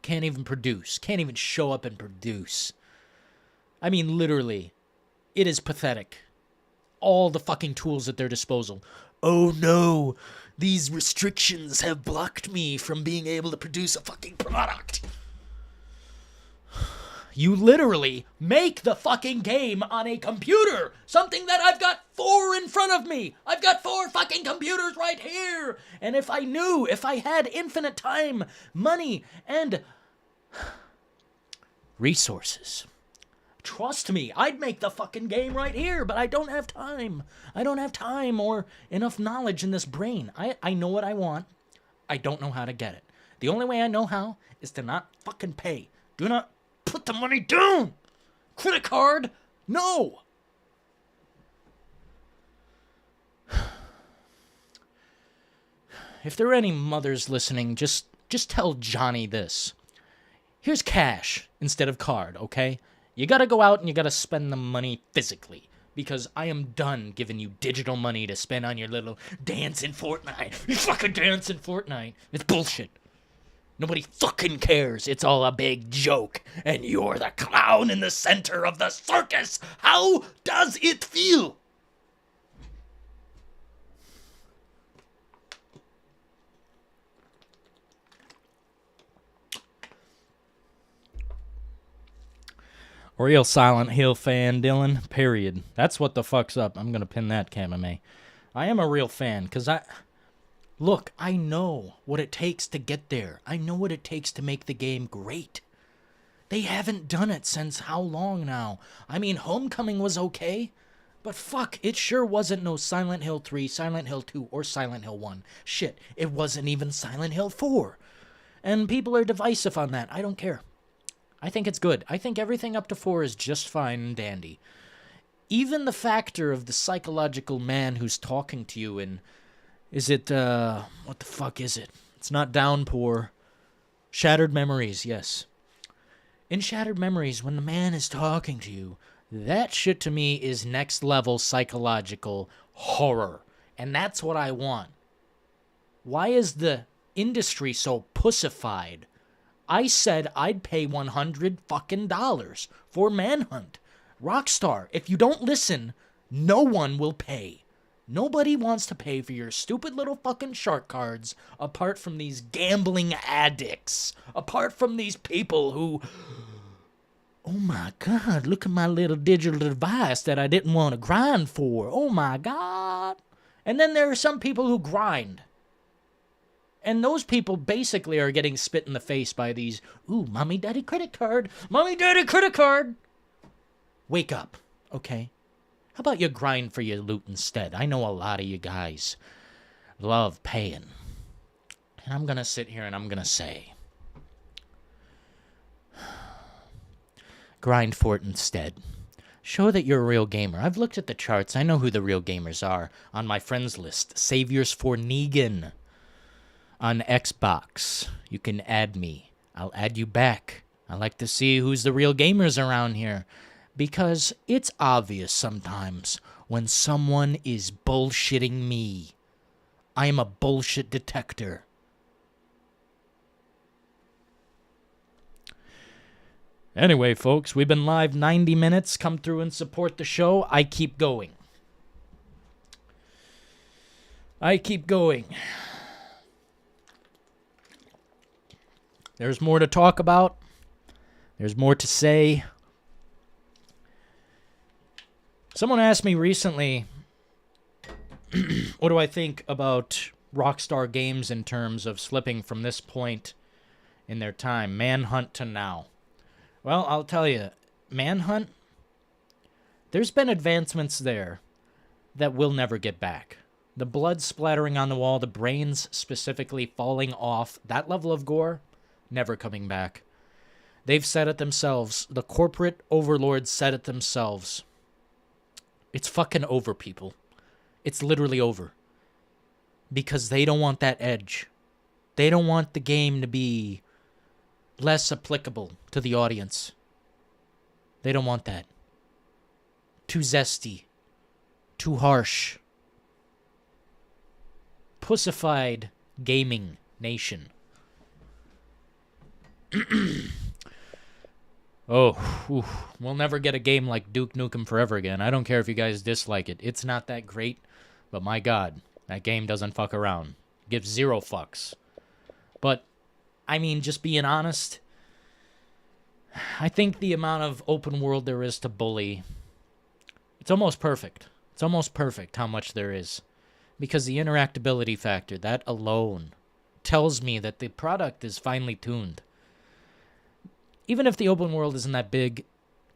Can't even produce. Can't even show up and produce. I mean, literally, it is pathetic. All the fucking tools at their disposal. Oh no, these restrictions have blocked me from being able to produce a fucking product. You literally make the fucking game on a computer. Something that I've got 4 in front of me. I've got 4 fucking computers right here. And if I had infinite time, money, and resources, trust me, I'd make the fucking game right here, but I don't have time. I don't have time or enough knowledge in this brain. I know what I want. I don't know how to get it. The only way I know how is to not fucking pay. Do not put the money down. Credit card? No. If there are any mothers listening, just tell Johnny this. Here's cash instead of card, okay? You gotta go out and you gotta spend the money physically. because I am done giving you digital money to spend on your little dance in Fortnite. You fucking dance in Fortnite. It's bullshit. Nobody fucking cares. It's all a big joke. And you're the clown in the center of the circus. How does it feel? Real Silent Hill fan, Dylan. Period. That's what the fuck's up. I'm gonna pin that, Kamame. I am a real fan, because Look, I know what it takes to get there. I know what it takes to make the game great. They haven't done it since how long now? I mean, Homecoming was okay, but fuck, it sure wasn't no Silent Hill 3, Silent Hill 2, or Silent Hill 1. Shit, it wasn't even Silent Hill 4. And people are divisive on that. I don't care. I think it's good. I think everything up to 4 is just fine and dandy. Even the factor of the psychological man who's talking to you in... Is it, what the fuck is it? It's not Downpour. Shattered Memories, yes. In Shattered Memories, when the man is talking to you, that shit to me is next level psychological horror. And that's what I want. Why is the industry so pussified? I said I'd pay $100 fucking dollars for Manhunt. Rockstar, if you don't listen, no one will pay. Nobody wants to pay for your stupid little fucking shark cards apart from these gambling addicts. Apart from these people who... Oh my God, look at my little digital device that I didn't want to grind for. Oh my God. And then there are some people who grind. And those people basically are getting spit in the face by these, ooh, mommy, daddy credit card. Mommy, daddy credit card. Wake up, okay? How about you grind for your loot instead? I know a lot of you guys love paying. And I'm going to sit here and I'm going to say, grind for it instead. Show that you're a real gamer. I've looked at the charts. I know who the real gamers are on my friends list. Saviors for Negan on Xbox. You can add me. I'll add you back. I like to see who's the real gamers around here. Because it's obvious sometimes when someone is bullshitting me. I am a bullshit detector. Anyway, folks, we've been live 90 minutes. Come through and support the show. I keep going. I keep going. There's more to talk about. There's more to say. Someone asked me recently, what do I think about Rockstar Games in terms of slipping from this point in their time, Manhunt to now? Well, I'll tell you, Manhunt, there's been advancements there that we'll never get back. The blood splattering on the wall, the brains specifically falling off, that level of gore, never coming back. They've said it themselves. The corporate overlords said it themselves. It's fucking over, people. It's literally over. Because they don't want that edge. They don't want the game to be less applicable to the audience. They don't want that. Too zesty. Too harsh. Pussified gaming nation. Oh, we'll never get a game like Duke Nukem Forever again. I don't care if you guys dislike it. It's not that great, but my God, that game doesn't fuck around. Gives zero fucks. But, I mean, just being honest, I think the amount of open world there is to bully, it's almost perfect. It's almost perfect how much there is. Because the interactability factor, that alone, tells me that the product is finely tuned. Even if the open world isn't that big,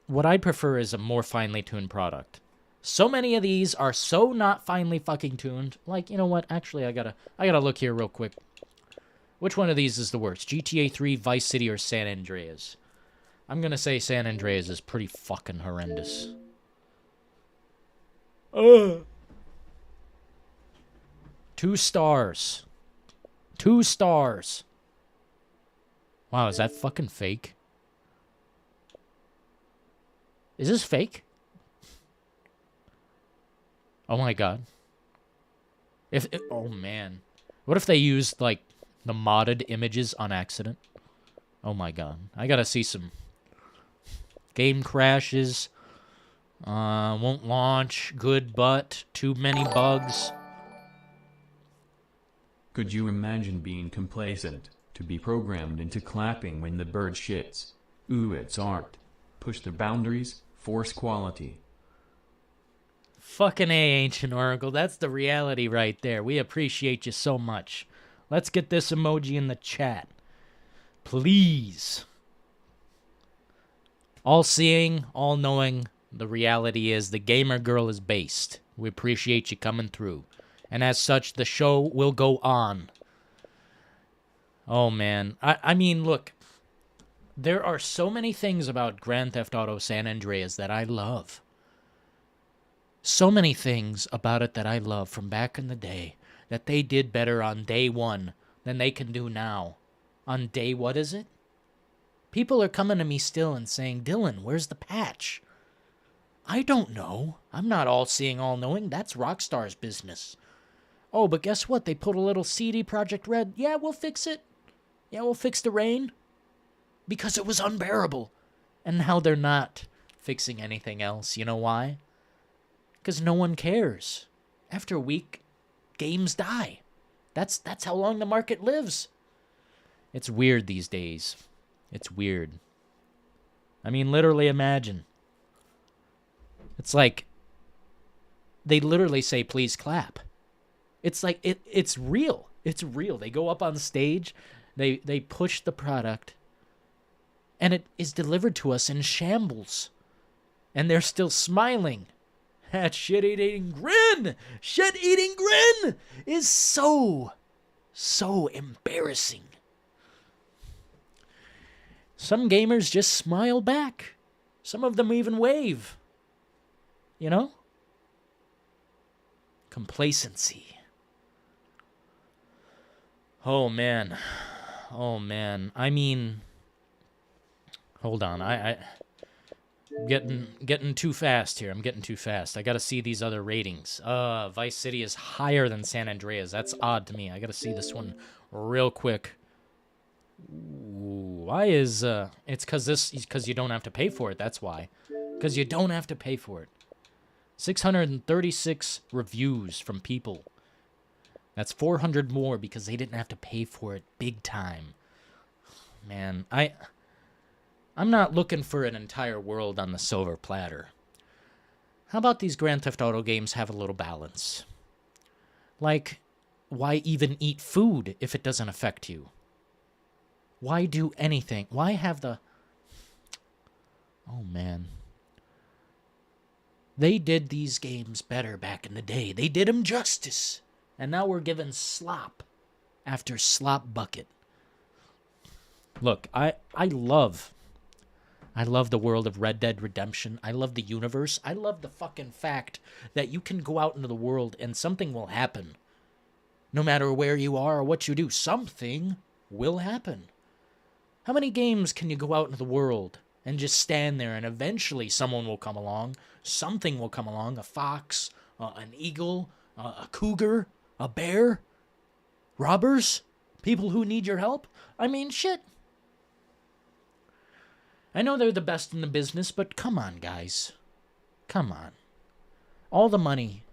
what I'd prefer is a more finely tuned product. So many of these are so not finely fucking tuned. Like, you know what? Actually, I gotta look here real quick. Which one of these is the worst? GTA 3, Vice City, or San Andreas? I'm gonna say San Andreas is pretty fucking horrendous. 2 stars. 2 stars. Wow, is that fucking fake? Is this fake? Oh my god. Oh man. What if they used like the modded images on accident? Oh my god. I gotta see some game crashes. Won't launch. Good, but too many bugs. Could you imagine being complacent, to be programmed into clapping when the bird shits? Ooh, it's art. Push the boundaries, force quality. Fucking A, Ancient Oracle. That's the reality right there. We appreciate you so much. Let's get this emoji in the chat. Please. All-seeing, all-knowing, the reality is the gamer girl is based. We appreciate you coming through. And as such, the show will go on. Oh, man. I mean, look. There are so many things about Grand Theft Auto San Andreas that I love. So many things about it that I love from back in the day that they did better on day one than they can do now. On day, what is it? People are coming to me still and saying, Dylan, where's the patch? I don't know. I'm not all-seeing, all-knowing. That's Rockstar's business. Oh, but guess what? They put a little CD Projekt Red. Yeah, we'll fix it. Yeah, we'll fix the rain. Because it was unbearable. And now they're not fixing anything else. You know why? Because no one cares. After a week, games die. That's how long the market lives. It's weird these days. It's weird. I mean, literally imagine. It's like they literally say, please clap. It's like it's real. It's real. They go up on stage, they push the product, and it is delivered to us in shambles. And they're still smiling. That shit-eating grin! Shit-eating grin is so embarrassing. Some gamers just smile back. Some of them even wave. You know? Complacency. Oh, man. Oh, man. I mean... Hold on. I'm getting too fast here. I'm getting too fast. I gotta see these other ratings. Vice City is higher than San Andreas. That's odd to me. I gotta see this one real quick. Ooh, why is... It's because you don't have to pay for it. That's why. Because you don't have to pay for it. 636 reviews from people. That's 400 more because they didn't have to pay for it big time. Man, I'm not looking for an entire world on the silver platter. How about these Grand Theft Auto games have a little balance? Like, why even eat food if it doesn't affect you? Why do anything? Why have the... Oh, man. They did these games better back in the day. They did them justice. And now we're given slop after slop bucket. Look, I love the world of Red Dead Redemption. I love the universe. I love the fucking fact that you can go out into the world and something will happen. No matter where you are or what you do, something will happen. How many games can you go out into the world and just stand there and eventually someone will come along, something will come along, a fox, an eagle, a cougar, a bear, robbers, people who need your help? I mean, shit. I know they're the best in the business, but come on, guys. Come on. All the money,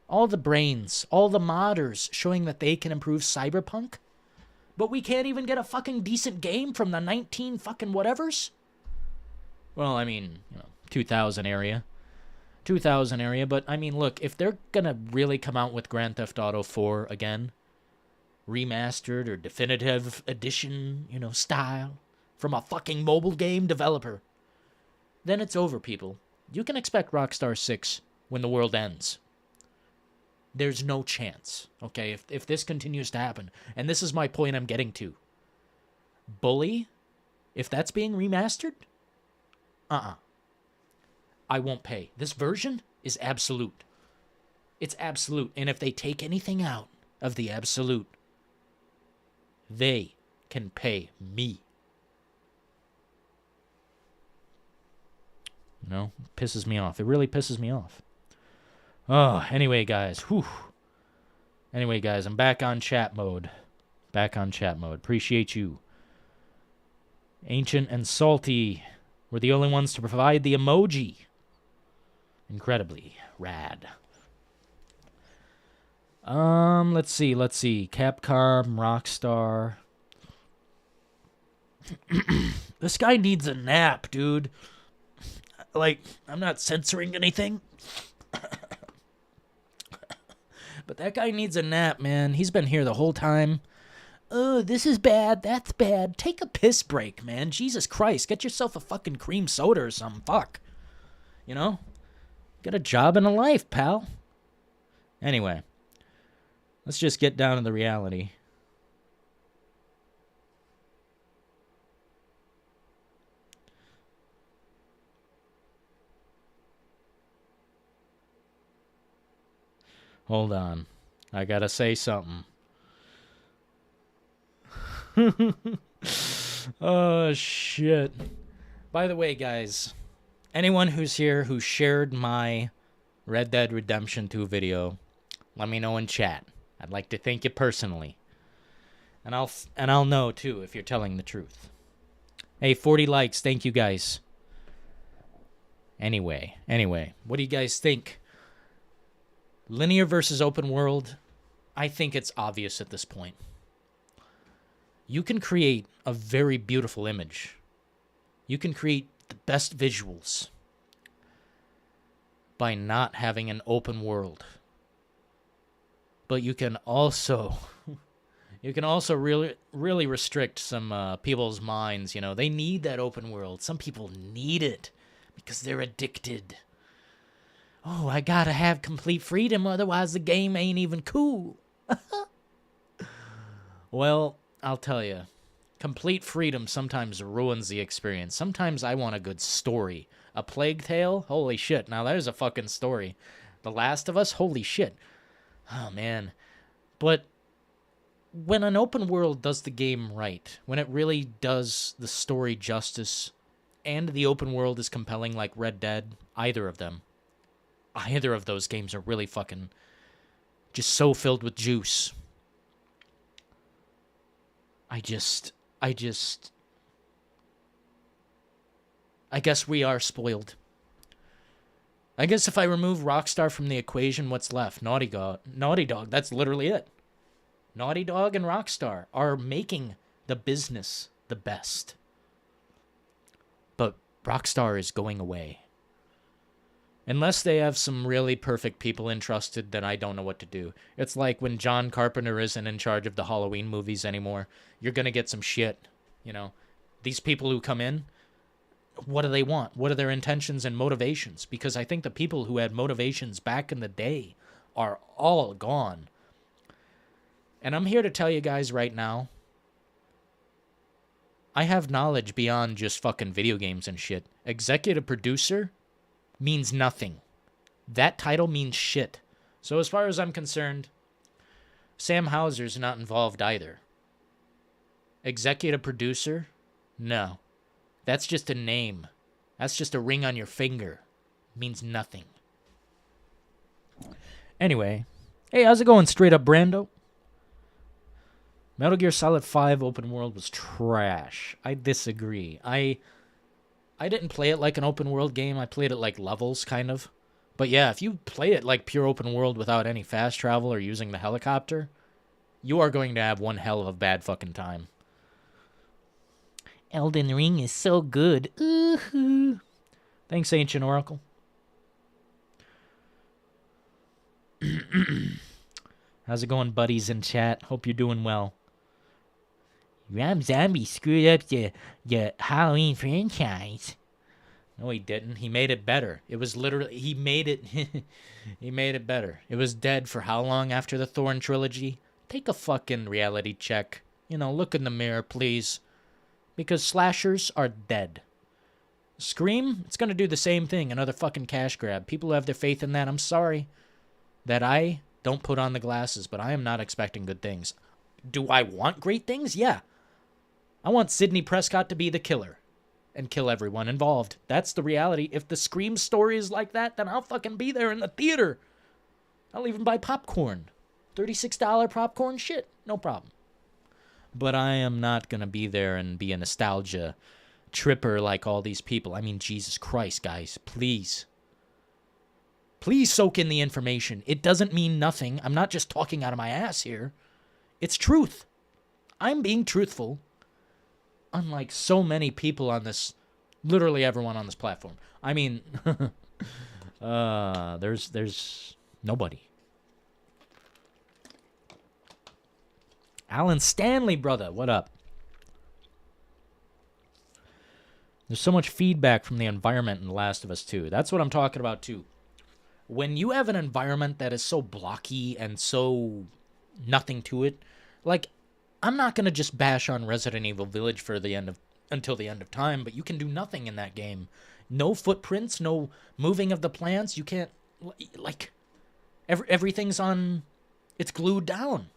all the brains, all the modders showing that they can improve Cyberpunk, but we can't even get a fucking decent game from the 19 fucking whatevers? Well, I mean, 2000 area. 2000 area, but I mean, look, if they're gonna really come out with Grand Theft Auto 4 again, remastered or definitive edition, style, from a fucking mobile game developer, then it's over, people. You can expect Rockstar 6 when the world ends. There's no chance, okay? If this continues to happen, and this is my point I'm getting to. Bully, if that's being remastered, I won't pay. This version is absolute. It's absolute, and if they take anything out of the absolute, they can pay me. Pisses me off. It really pisses me off. Oh, anyway, guys. Whew. Anyway, guys, I'm back on chat mode. Back on chat mode. Appreciate you. Ancient and Salty were the only ones to provide the emoji. Incredibly rad. Let's see. Capcom, Rockstar. This guy needs a nap, dude. Like, I'm not censoring anything. But that guy needs a nap, man. He's been here the whole time. Oh, this is bad. That's bad. Take a piss break, man. Jesus Christ. Get yourself a fucking cream soda or something. Fuck. You know? Get a job and a life, pal. Anyway. Let's just get down to the reality. Hold on. I gotta say something. Oh, shit. By the way, guys, anyone who's here who shared my Red Dead Redemption 2 video, let me know in chat. I'd like to thank you personally. And I'll know, too, if you're telling the truth. Hey, 40 likes. Thank you, guys. Anyway, what do you guys think? Linear versus open world, I think it's obvious at this point. You can create a very beautiful image. You can create the best visuals by not having an open world. But you can also really restrict some people's minds, you know. They need that open world. Some people need it because they're addicted. Oh, I gotta have complete freedom, otherwise the game ain't even cool. Well, I'll tell you, complete freedom sometimes ruins the experience. Sometimes I want a good story. A Plague Tale? Holy shit, now there's a fucking story. The Last of Us? Holy shit. Oh, man. But when an open world does the game right, when it really does the story justice, and the open world is compelling like Red Dead, either of those games are really fucking just so filled with juice. I guess we are spoiled. I guess if I remove Rockstar from the equation, what's left? Naughty Dog, that's literally it. Naughty Dog and Rockstar are making the business the best. But Rockstar is going away. Unless they have some really perfect people entrusted, then I don't know what to do. It's like when John Carpenter isn't in charge of the Halloween movies anymore. You're going to get some shit, you know. These people who come in, what do they want? What are their intentions and motivations? Because I think the people who had motivations back in the day are all gone. And I'm here to tell you guys right now, I have knowledge beyond just fucking video games and shit. Executive producer means nothing. That title means shit. So as far as I'm concerned, Sam Hauser's not involved either. Executive producer? No. That's just a name. That's just a ring on your finger. Means nothing. Anyway. Hey, how's it going, straight up Brando? Metal Gear Solid 5 open world was trash. I disagree. I didn't play it like an open world game. I played it like levels, kind of. But yeah, if you play it like pure open world without any fast travel or using the helicopter, you are going to have one hell of a bad fucking time. Elden Ring is so good. Ooh-hoo. Thanks, Ancient Oracle. How's it going, buddies in chat? Hope you're doing well. Rob Zombie screwed up the Halloween franchise. No, he didn't. He made it better. It was literally... He made it better. It was dead for how long after the Thorn trilogy? Take a fucking reality check. You know, look in the mirror, please. Because slashers are dead. Scream, it's going to do the same thing. Another fucking cash grab. People who have their faith in that, I'm sorry that I don't put on the glasses, but I am not expecting good things. Do I want great things? Yeah. I want Sidney Prescott to be the killer and kill everyone involved. That's the reality. If the Scream story is like that, then I'll fucking be there in the theater. I'll even buy popcorn. $36 popcorn, shit, no problem. But I am not going to be there and be a nostalgia tripper like all these people. I mean, Jesus Christ, guys, please. Please soak in the information. It doesn't mean nothing. I'm not just talking out of my ass here. It's truth. I'm being truthful. Unlike so many people on this, literally everyone on this platform. I mean, there's nobody. Alan Stanley, brother, what up? There's so much feedback from the environment in The Last of Us 2. That's what I'm talking about, too. When you have an environment that is so blocky and so nothing to it, like, I'm not going to just bash on Resident Evil Village for until the end of time, but you can do nothing in that game. No footprints, no moving of the plants. You can't, like, everything's on, it's glued down.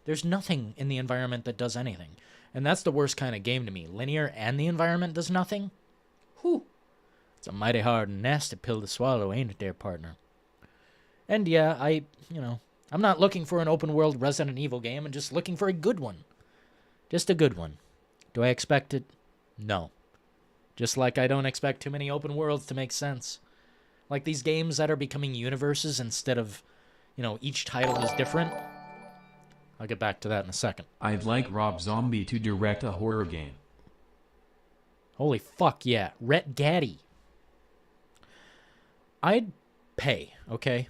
There's nothing in the environment that does anything. And that's the worst kind of game to me. Linear and the environment does nothing? Whew. It's a mighty hard and nasty pill to swallow, ain't it there, partner? And yeah, I'm not looking for an open world Resident Evil game. I'm just looking for a good one. Just a good one. Do I expect it? No. Just like I don't expect too many open worlds to make sense. Like these games that are becoming universes instead of, each title is different. I'll get back to that in a second. I'd like Rob Zombie to direct a horror game. Holy fuck, yeah. Rhett Gaddy. I'd pay, okay?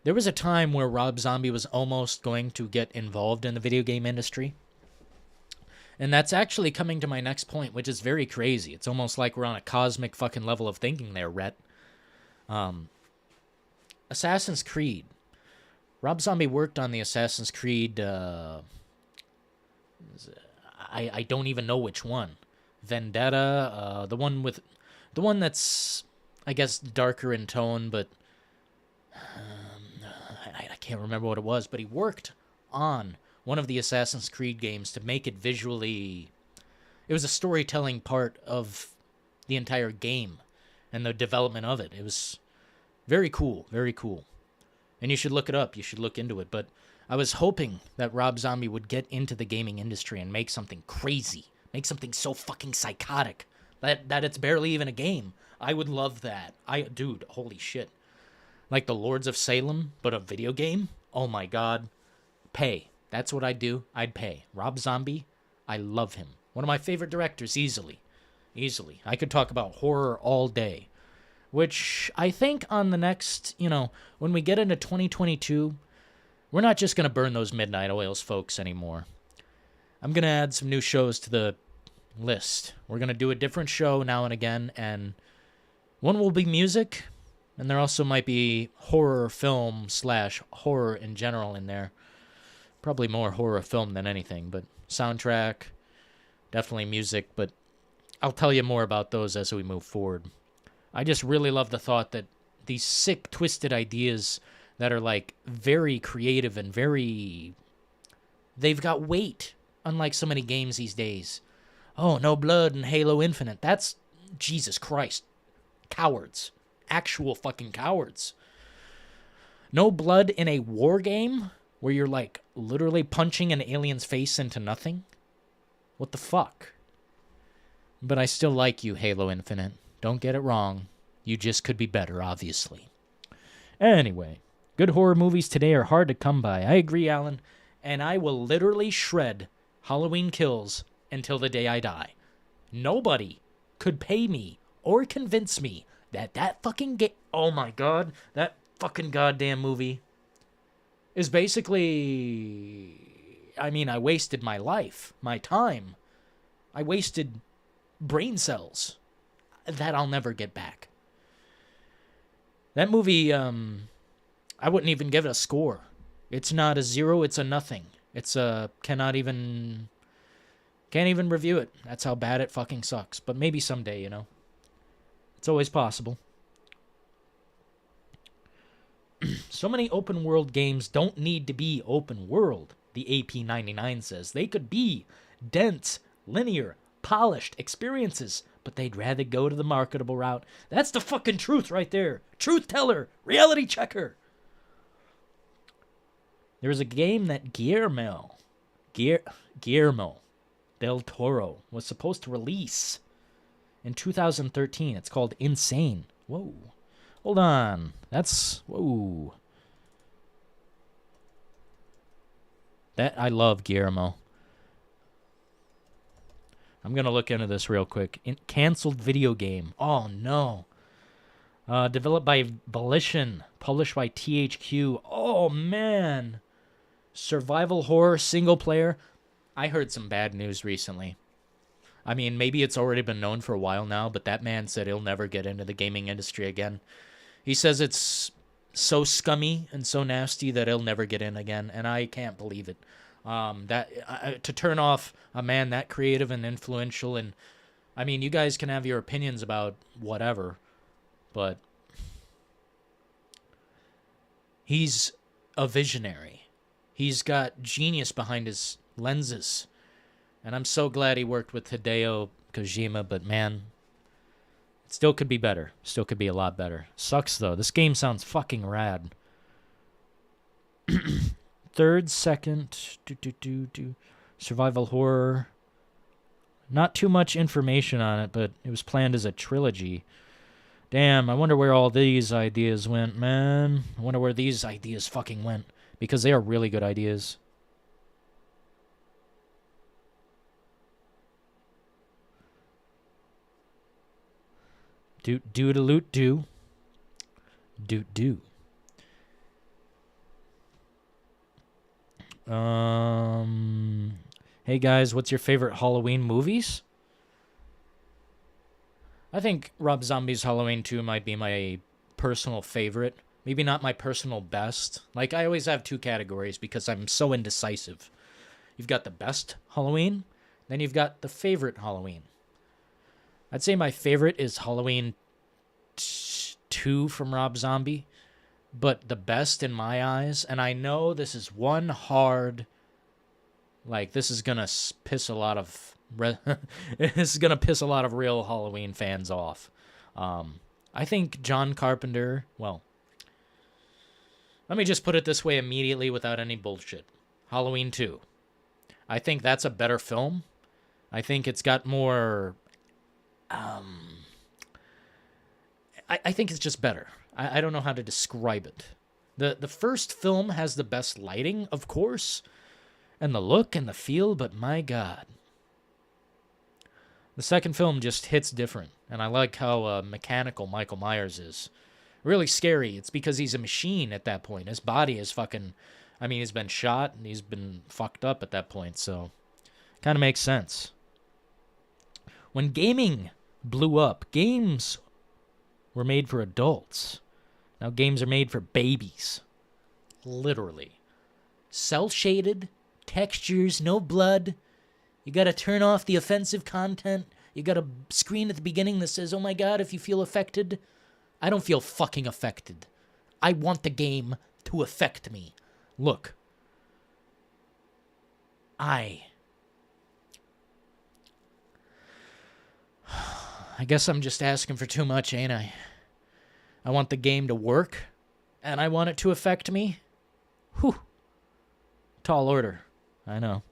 There was a time where Rob Zombie was almost going to get involved in the video game industry. And that's actually coming to my next point, which is very crazy. It's almost like we're on a cosmic fucking level of thinking there, Rhett. Assassin's Creed. Rob Zombie worked on the Assassin's Creed, I don't even know which one. Vendetta, the one that's, I guess, darker in tone, but I can't remember what it was, but he worked on one of the Assassin's Creed games to make it visually, it was a storytelling part of the entire game and the development of it. It was very cool, very cool. And you should look it up. You should look into it. But I was hoping that Rob Zombie would get into the gaming industry and make something crazy. Make something so fucking psychotic that it's barely even a game. I would love that. Dude, holy shit. Like the Lords of Salem, but a video game? Oh my god. Pay. That's what I'd do. I'd pay. Rob Zombie, I love him. One of my favorite directors, easily. Easily. I could talk about horror all day. Which I think on the next, when we get into 2022, we're not just going to burn those midnight oils, folks, anymore. I'm going to add some new shows to the list. We're going to do a different show now and again, and one will be music, and there also might be horror film / horror in general in there. Probably more horror film than anything, but soundtrack, definitely music, but I'll tell you more about those as we move forward. I just really love the thought that these sick, twisted ideas that are, like, very creative and they've got weight, unlike so many games these days. Oh, no blood in Halo Infinite. That's, Jesus Christ. Cowards. Actual fucking cowards. No blood in a war game where you're, like, literally punching an alien's face into nothing? What the fuck? But I still like you, Halo Infinite. Don't get it wrong. You just could be better, obviously. Anyway, good horror movies today are hard to come by. I agree, Alan. And I will literally shred Halloween Kills until the day I die. Nobody could pay me or convince me that fucking game... Oh my god, that fucking goddamn movie is basically... I mean, I wasted my life, my time. I wasted brain cells that I'll never get back. That movie, I wouldn't even give it a score. It's not a 0, it's a nothing. It's a can't even review it. That's how bad it fucking sucks. But maybe someday, It's always possible. So many open world games don't need to be open world, the AP99 says. They could be dense, linear, polished experiences, but they'd rather go to the marketable route. That's the fucking truth right there. Truth teller, reality checker. There was a game that Guillermo del Toro was supposed to release in 2013. It's called Insane. Whoa. Hold on. Whoa. I love Guillermo. I'm going to look into this real quick. Canceled video game. Oh, no. Developed by Volition. Published by THQ. Oh, man. Survival horror, single player. I heard some bad news recently. I mean, maybe it's already been known for a while now, but that man said he'll never get into the gaming industry again. He says it's so scummy and so nasty that he'll never get in again, and I can't believe it. To turn off a man that creative and influential, and I mean, you guys can have your opinions about whatever, but he's a visionary. He's got genius behind his lenses, and I'm so glad he worked with Hideo Kojima, but man, it still could be better. Still could be a lot better. Sucks, though. This game sounds fucking rad. Third, second, survival horror. Not too much information on it, but it was planned as a trilogy. Damn, I wonder where all these ideas went, man. I wonder where these ideas fucking went, because they are really good ideas. Do. Hey guys, what's your favorite Halloween movies? I think Rob Zombie's Halloween 2 might be my personal favorite. Maybe not my personal best. Like, I always have two categories because I'm so indecisive. You've got the best Halloween, then you've got the favorite Halloween. I'd say my favorite is Halloween 2 from Rob Zombie, but the best in my eyes, and I know this is one hard, like, this is gonna piss a lot of this is gonna piss a lot of real Halloween fans off. I think John Carpenter, well, let me just put it this way immediately without any bullshit. Halloween 2. I think that's a better film. I think it's got more I think it's just better. I don't know how to describe it. The first film has the best lighting, of course, and the look and the feel, but my God. The second film just hits different, and I like how mechanical Michael Myers is. Really scary. It's because he's a machine at that point. His body is fucking... I mean, he's been shot, and he's been fucked up at that point, so... Kind of makes sense. When gaming blew up, games were made for adults. Now games are made for babies. Literally. Cel-shaded, textures, no blood. You gotta turn off the offensive content. You got a screen at the beginning that says, oh my God, if you feel affected. I don't feel fucking affected. I want the game to affect me. Look. I guess I'm just asking for too much, ain't I? I want the game to work, and I want it to affect me. Whew. Tall order. I know.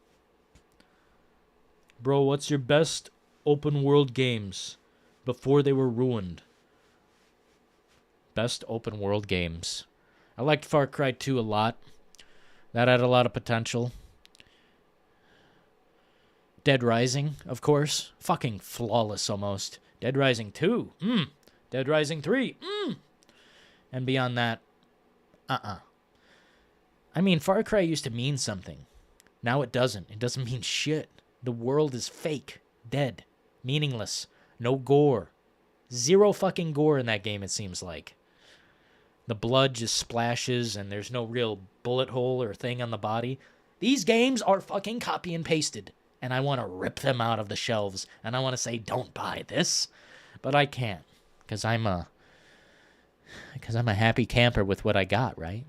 Bro, what's your best open world games before they were ruined? Best open world games. I liked Far Cry 2 a lot. That had a lot of potential. Dead Rising, of course. Fucking flawless almost. Dead Rising 2. Dead Rising 3. And beyond that, I mean, Far Cry used to mean something. Now it doesn't. It doesn't mean shit. The world is fake. Dead. Meaningless. No gore. Zero fucking gore in that game, it seems like. The blood just splashes and there's no real bullet hole or thing on the body. These games are fucking copy and pasted. And I want to rip them out of the shelves. And I want to say, don't buy this. But I can't. Because I'm a happy camper with what I got, right?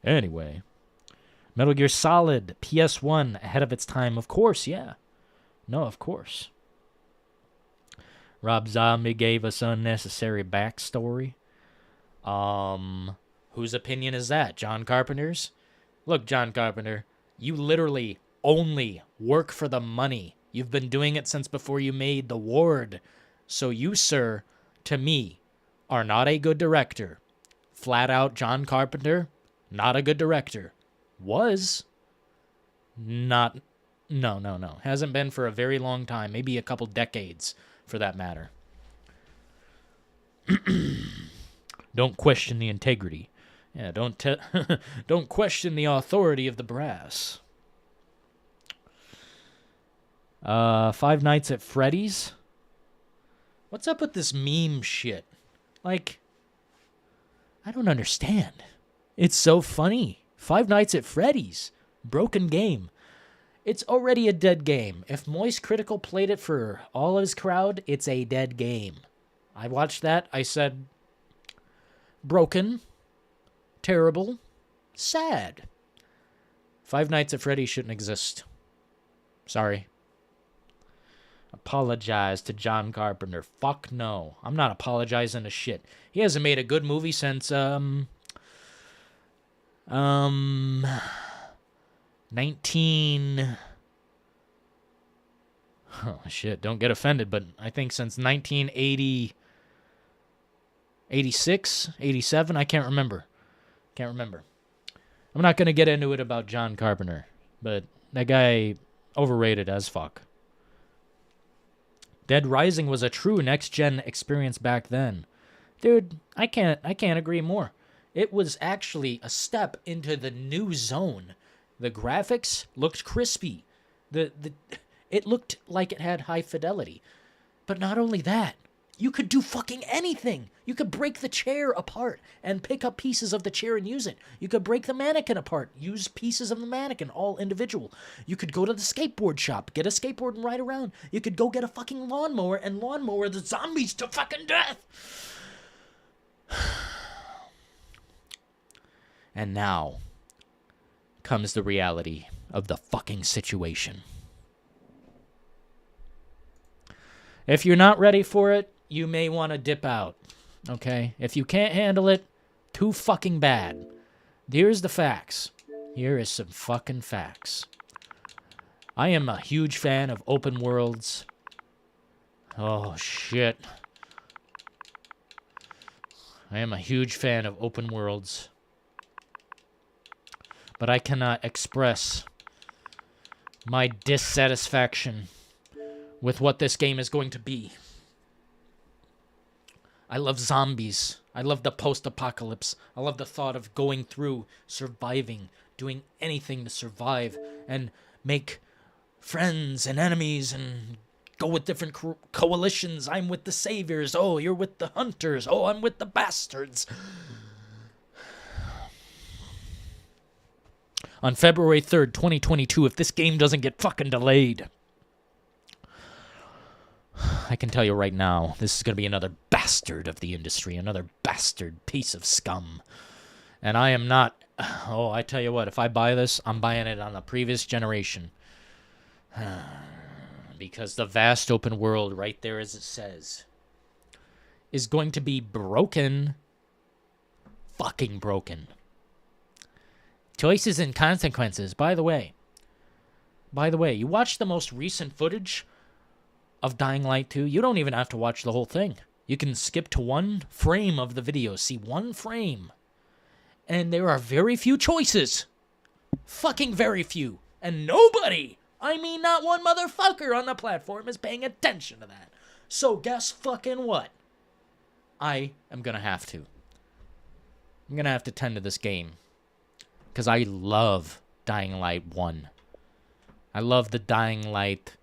Anyway. Metal Gear Solid, PS1, ahead of its time. Of course, yeah. No, of course. Rob Zombie gave us unnecessary backstory. Whose opinion is that? John Carpenter's? Look, John Carpenter, you literally only work for the money. You've been doing it since before you made The Ward. So you, sir, to me, are not a good director. Flat out, John Carpenter, not a good director. Was. Not. No. Hasn't been for a very long time. Maybe a couple decades, for that matter. Don't question the integrity. Yeah, don't question the authority of the brass. Five Nights at Freddy's? What's up with this meme shit? Like, I don't understand. It's so funny. Five Nights at Freddy's. Broken game. It's already a dead game. If Moist Critical played it for all of his crowd, it's a dead game. I watched that. I said, broken, terrible, sad. Five Nights at Freddy's shouldn't exist. Sorry. Apologize to John Carpenter. Fuck no. I'm not apologizing to shit. He hasn't made a good movie since, 19... Oh, shit, don't get offended, but I think since 1980... 86, 87, I can't remember. I'm not going to get into it about John Carpenter, but that guy overrated as fuck. Dead Rising was a true next-gen experience back then. Dude, I can't agree more. It was actually a step into the new zone. The graphics looked crispy. It looked like it had high fidelity. But not only that, you could do fucking anything. You could break the chair apart and pick up pieces of the chair and use it. You could break the mannequin apart, use pieces of the mannequin, all individual. You could go to the skateboard shop, get a skateboard and ride around. You could go get a fucking lawnmower and lawnmower the zombies to fucking death. And now comes the reality of the fucking situation. If you're not ready for it, you may want to dip out, okay? If you can't handle it, too fucking bad. Here's the facts. Here is some fucking facts. I am a huge fan of open worlds. Oh, shit. I am a huge fan of open worlds. But I cannot express my dissatisfaction with what this game is going to be. I love zombies. I love the post-apocalypse. I love the thought of going through, surviving, doing anything to survive, and make friends and enemies, and go with different coalitions. I'm with the saviors. Oh, you're with the hunters. Oh, I'm with the bastards. On February 3rd, 2022, if this game doesn't get fucking delayed, I can tell you right now, this is going to be another bastard of the industry, another bastard piece of scum. And I am not... Oh, I tell you what, if I buy this, I'm buying it on the previous generation. Because the vast open world, right there as it says, is going to be broken. Fucking broken. Choices and consequences. By the way, you watch the most recent footage of Dying Light 2, you don't even have to watch the whole thing. You can skip to one frame of the video, see one frame. And there are very few choices. Fucking very few. And nobody, I mean not one motherfucker on the platform is paying attention to that. So guess fucking what? I am gonna have to. I'm gonna have to tend to this game. Because I love Dying Light 1. I love the Dying Light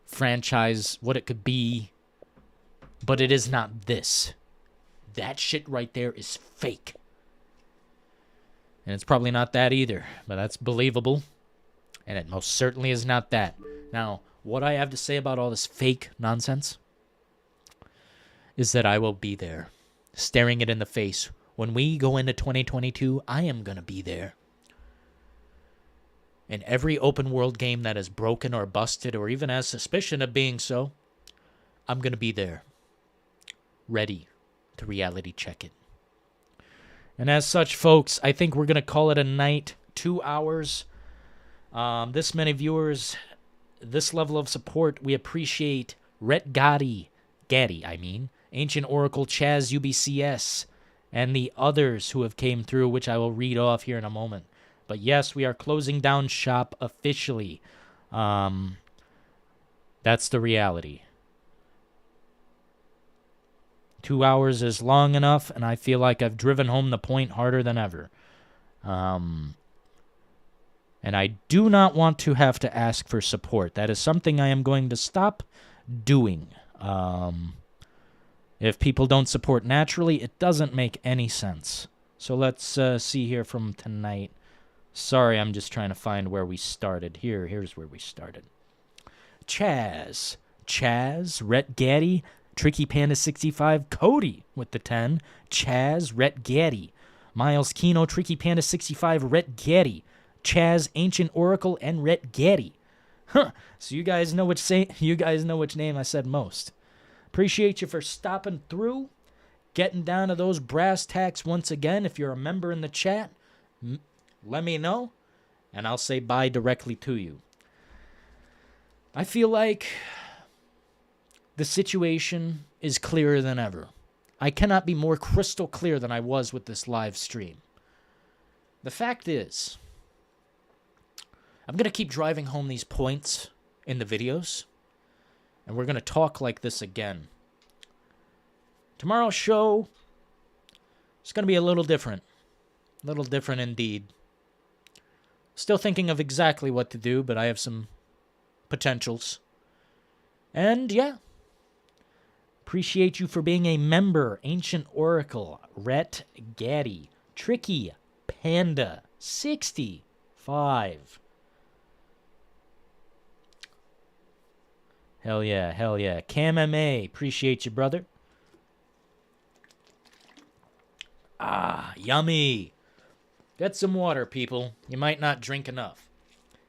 franchise, what it could be, but it is not this. That shit right there is fake. And it's probably not that either, but that's believable. And it most certainly is not that. Now, what I have to say about all this fake nonsense is that I will be there, staring it in the face. When we go into 2022, I am going to be there. In every open world game that is broken or busted or even has suspicion of being so, I'm going to be there, ready to reality check it. And as such, folks, I think we're going to call it a night. 2 hours. This many viewers, this level of support, we appreciate Rhett Gaddy, Ancient Oracle, Chaz UBCS, and the others who have came through, which I will read off here in a moment. But yes, we are closing down shop officially. That's the reality. 2 hours is long enough, and I feel like I've driven home the point harder than ever. And I do not want to have to ask for support. That is something I am going to stop doing. If people don't support naturally, it doesn't make any sense. So let's see here from tonight. Sorry, I'm just trying to find where we started. Here's where we started. Chaz, Rhett Gaddy, Tricky Panda 65, Cody with the 10, Chaz, Rhett Gaddy, Miles Kino, Tricky Panda 65, Rhett Gaddy, Chaz, Ancient Oracle, and Rhett Gaddy. Huh. So you guys know which name I said most. Appreciate you for stopping through, getting down to those brass tacks once again. If you're a member in the chat, let me know, and I'll say bye directly to you. I feel like the situation is clearer than ever. I cannot be more crystal clear than I was with this live stream. The fact is, I'm going to keep driving home these points in the videos, and we're going to talk like this again. Tomorrow's show is going to be a little different. A little different indeed. Still thinking of exactly what to do, but I have some potentials. And yeah, appreciate you for being a member. Ancient Oracle, Rhett Gaddy, Tricky Panda 65. Hell yeah. Cam MA, appreciate you, brother. Ah, yummy. Get some water, people. You might not drink enough.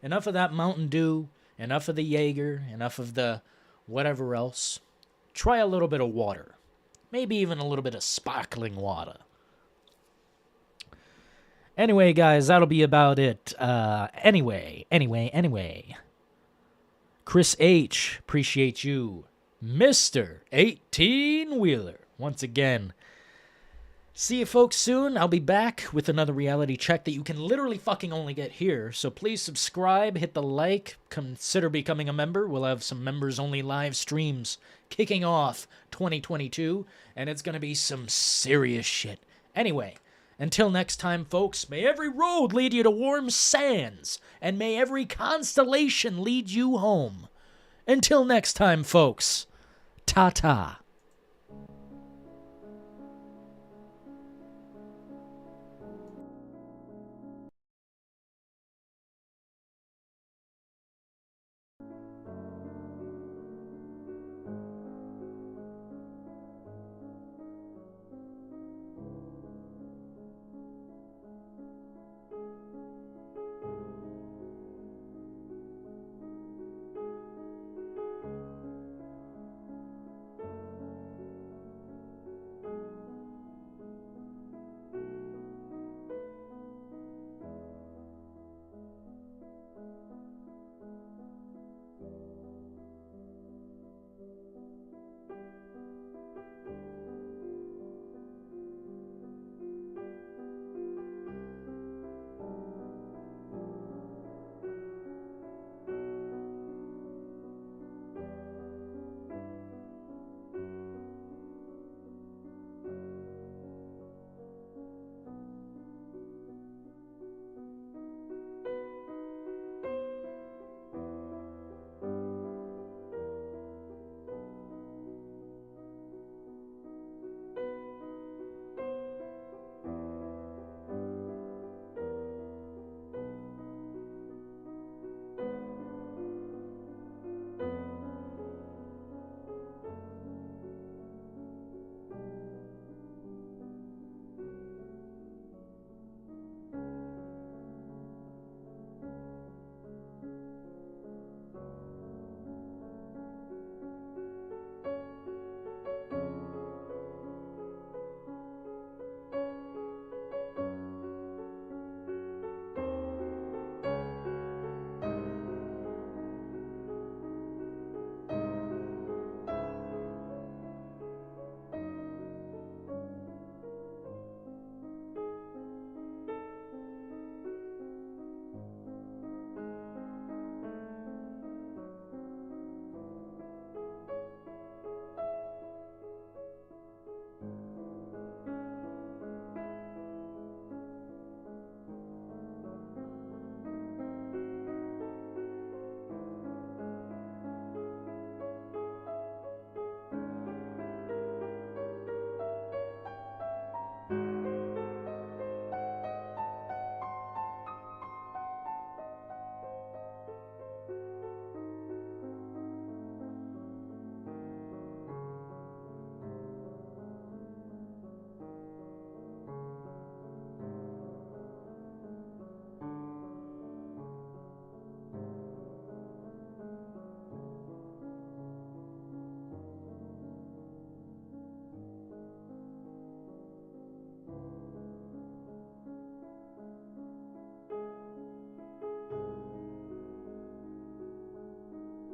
Enough of that Mountain Dew, enough of the Jaeger, enough of the whatever else. Try a little bit of water. Maybe even a little bit of sparkling water. Anyway, guys, that'll be about it. Anyway. Chris H., appreciate you. Mr. 18-Wheeler, once again. See you folks soon. I'll be back with another reality check that you can literally fucking only get here. So please subscribe, hit the like, consider becoming a member. We'll have some members-only live streams kicking off 2022, and it's going to be some serious shit. Anyway, until next time, folks, may every road lead you to warm sands, and may every constellation lead you home. Until next time, folks, ta-ta.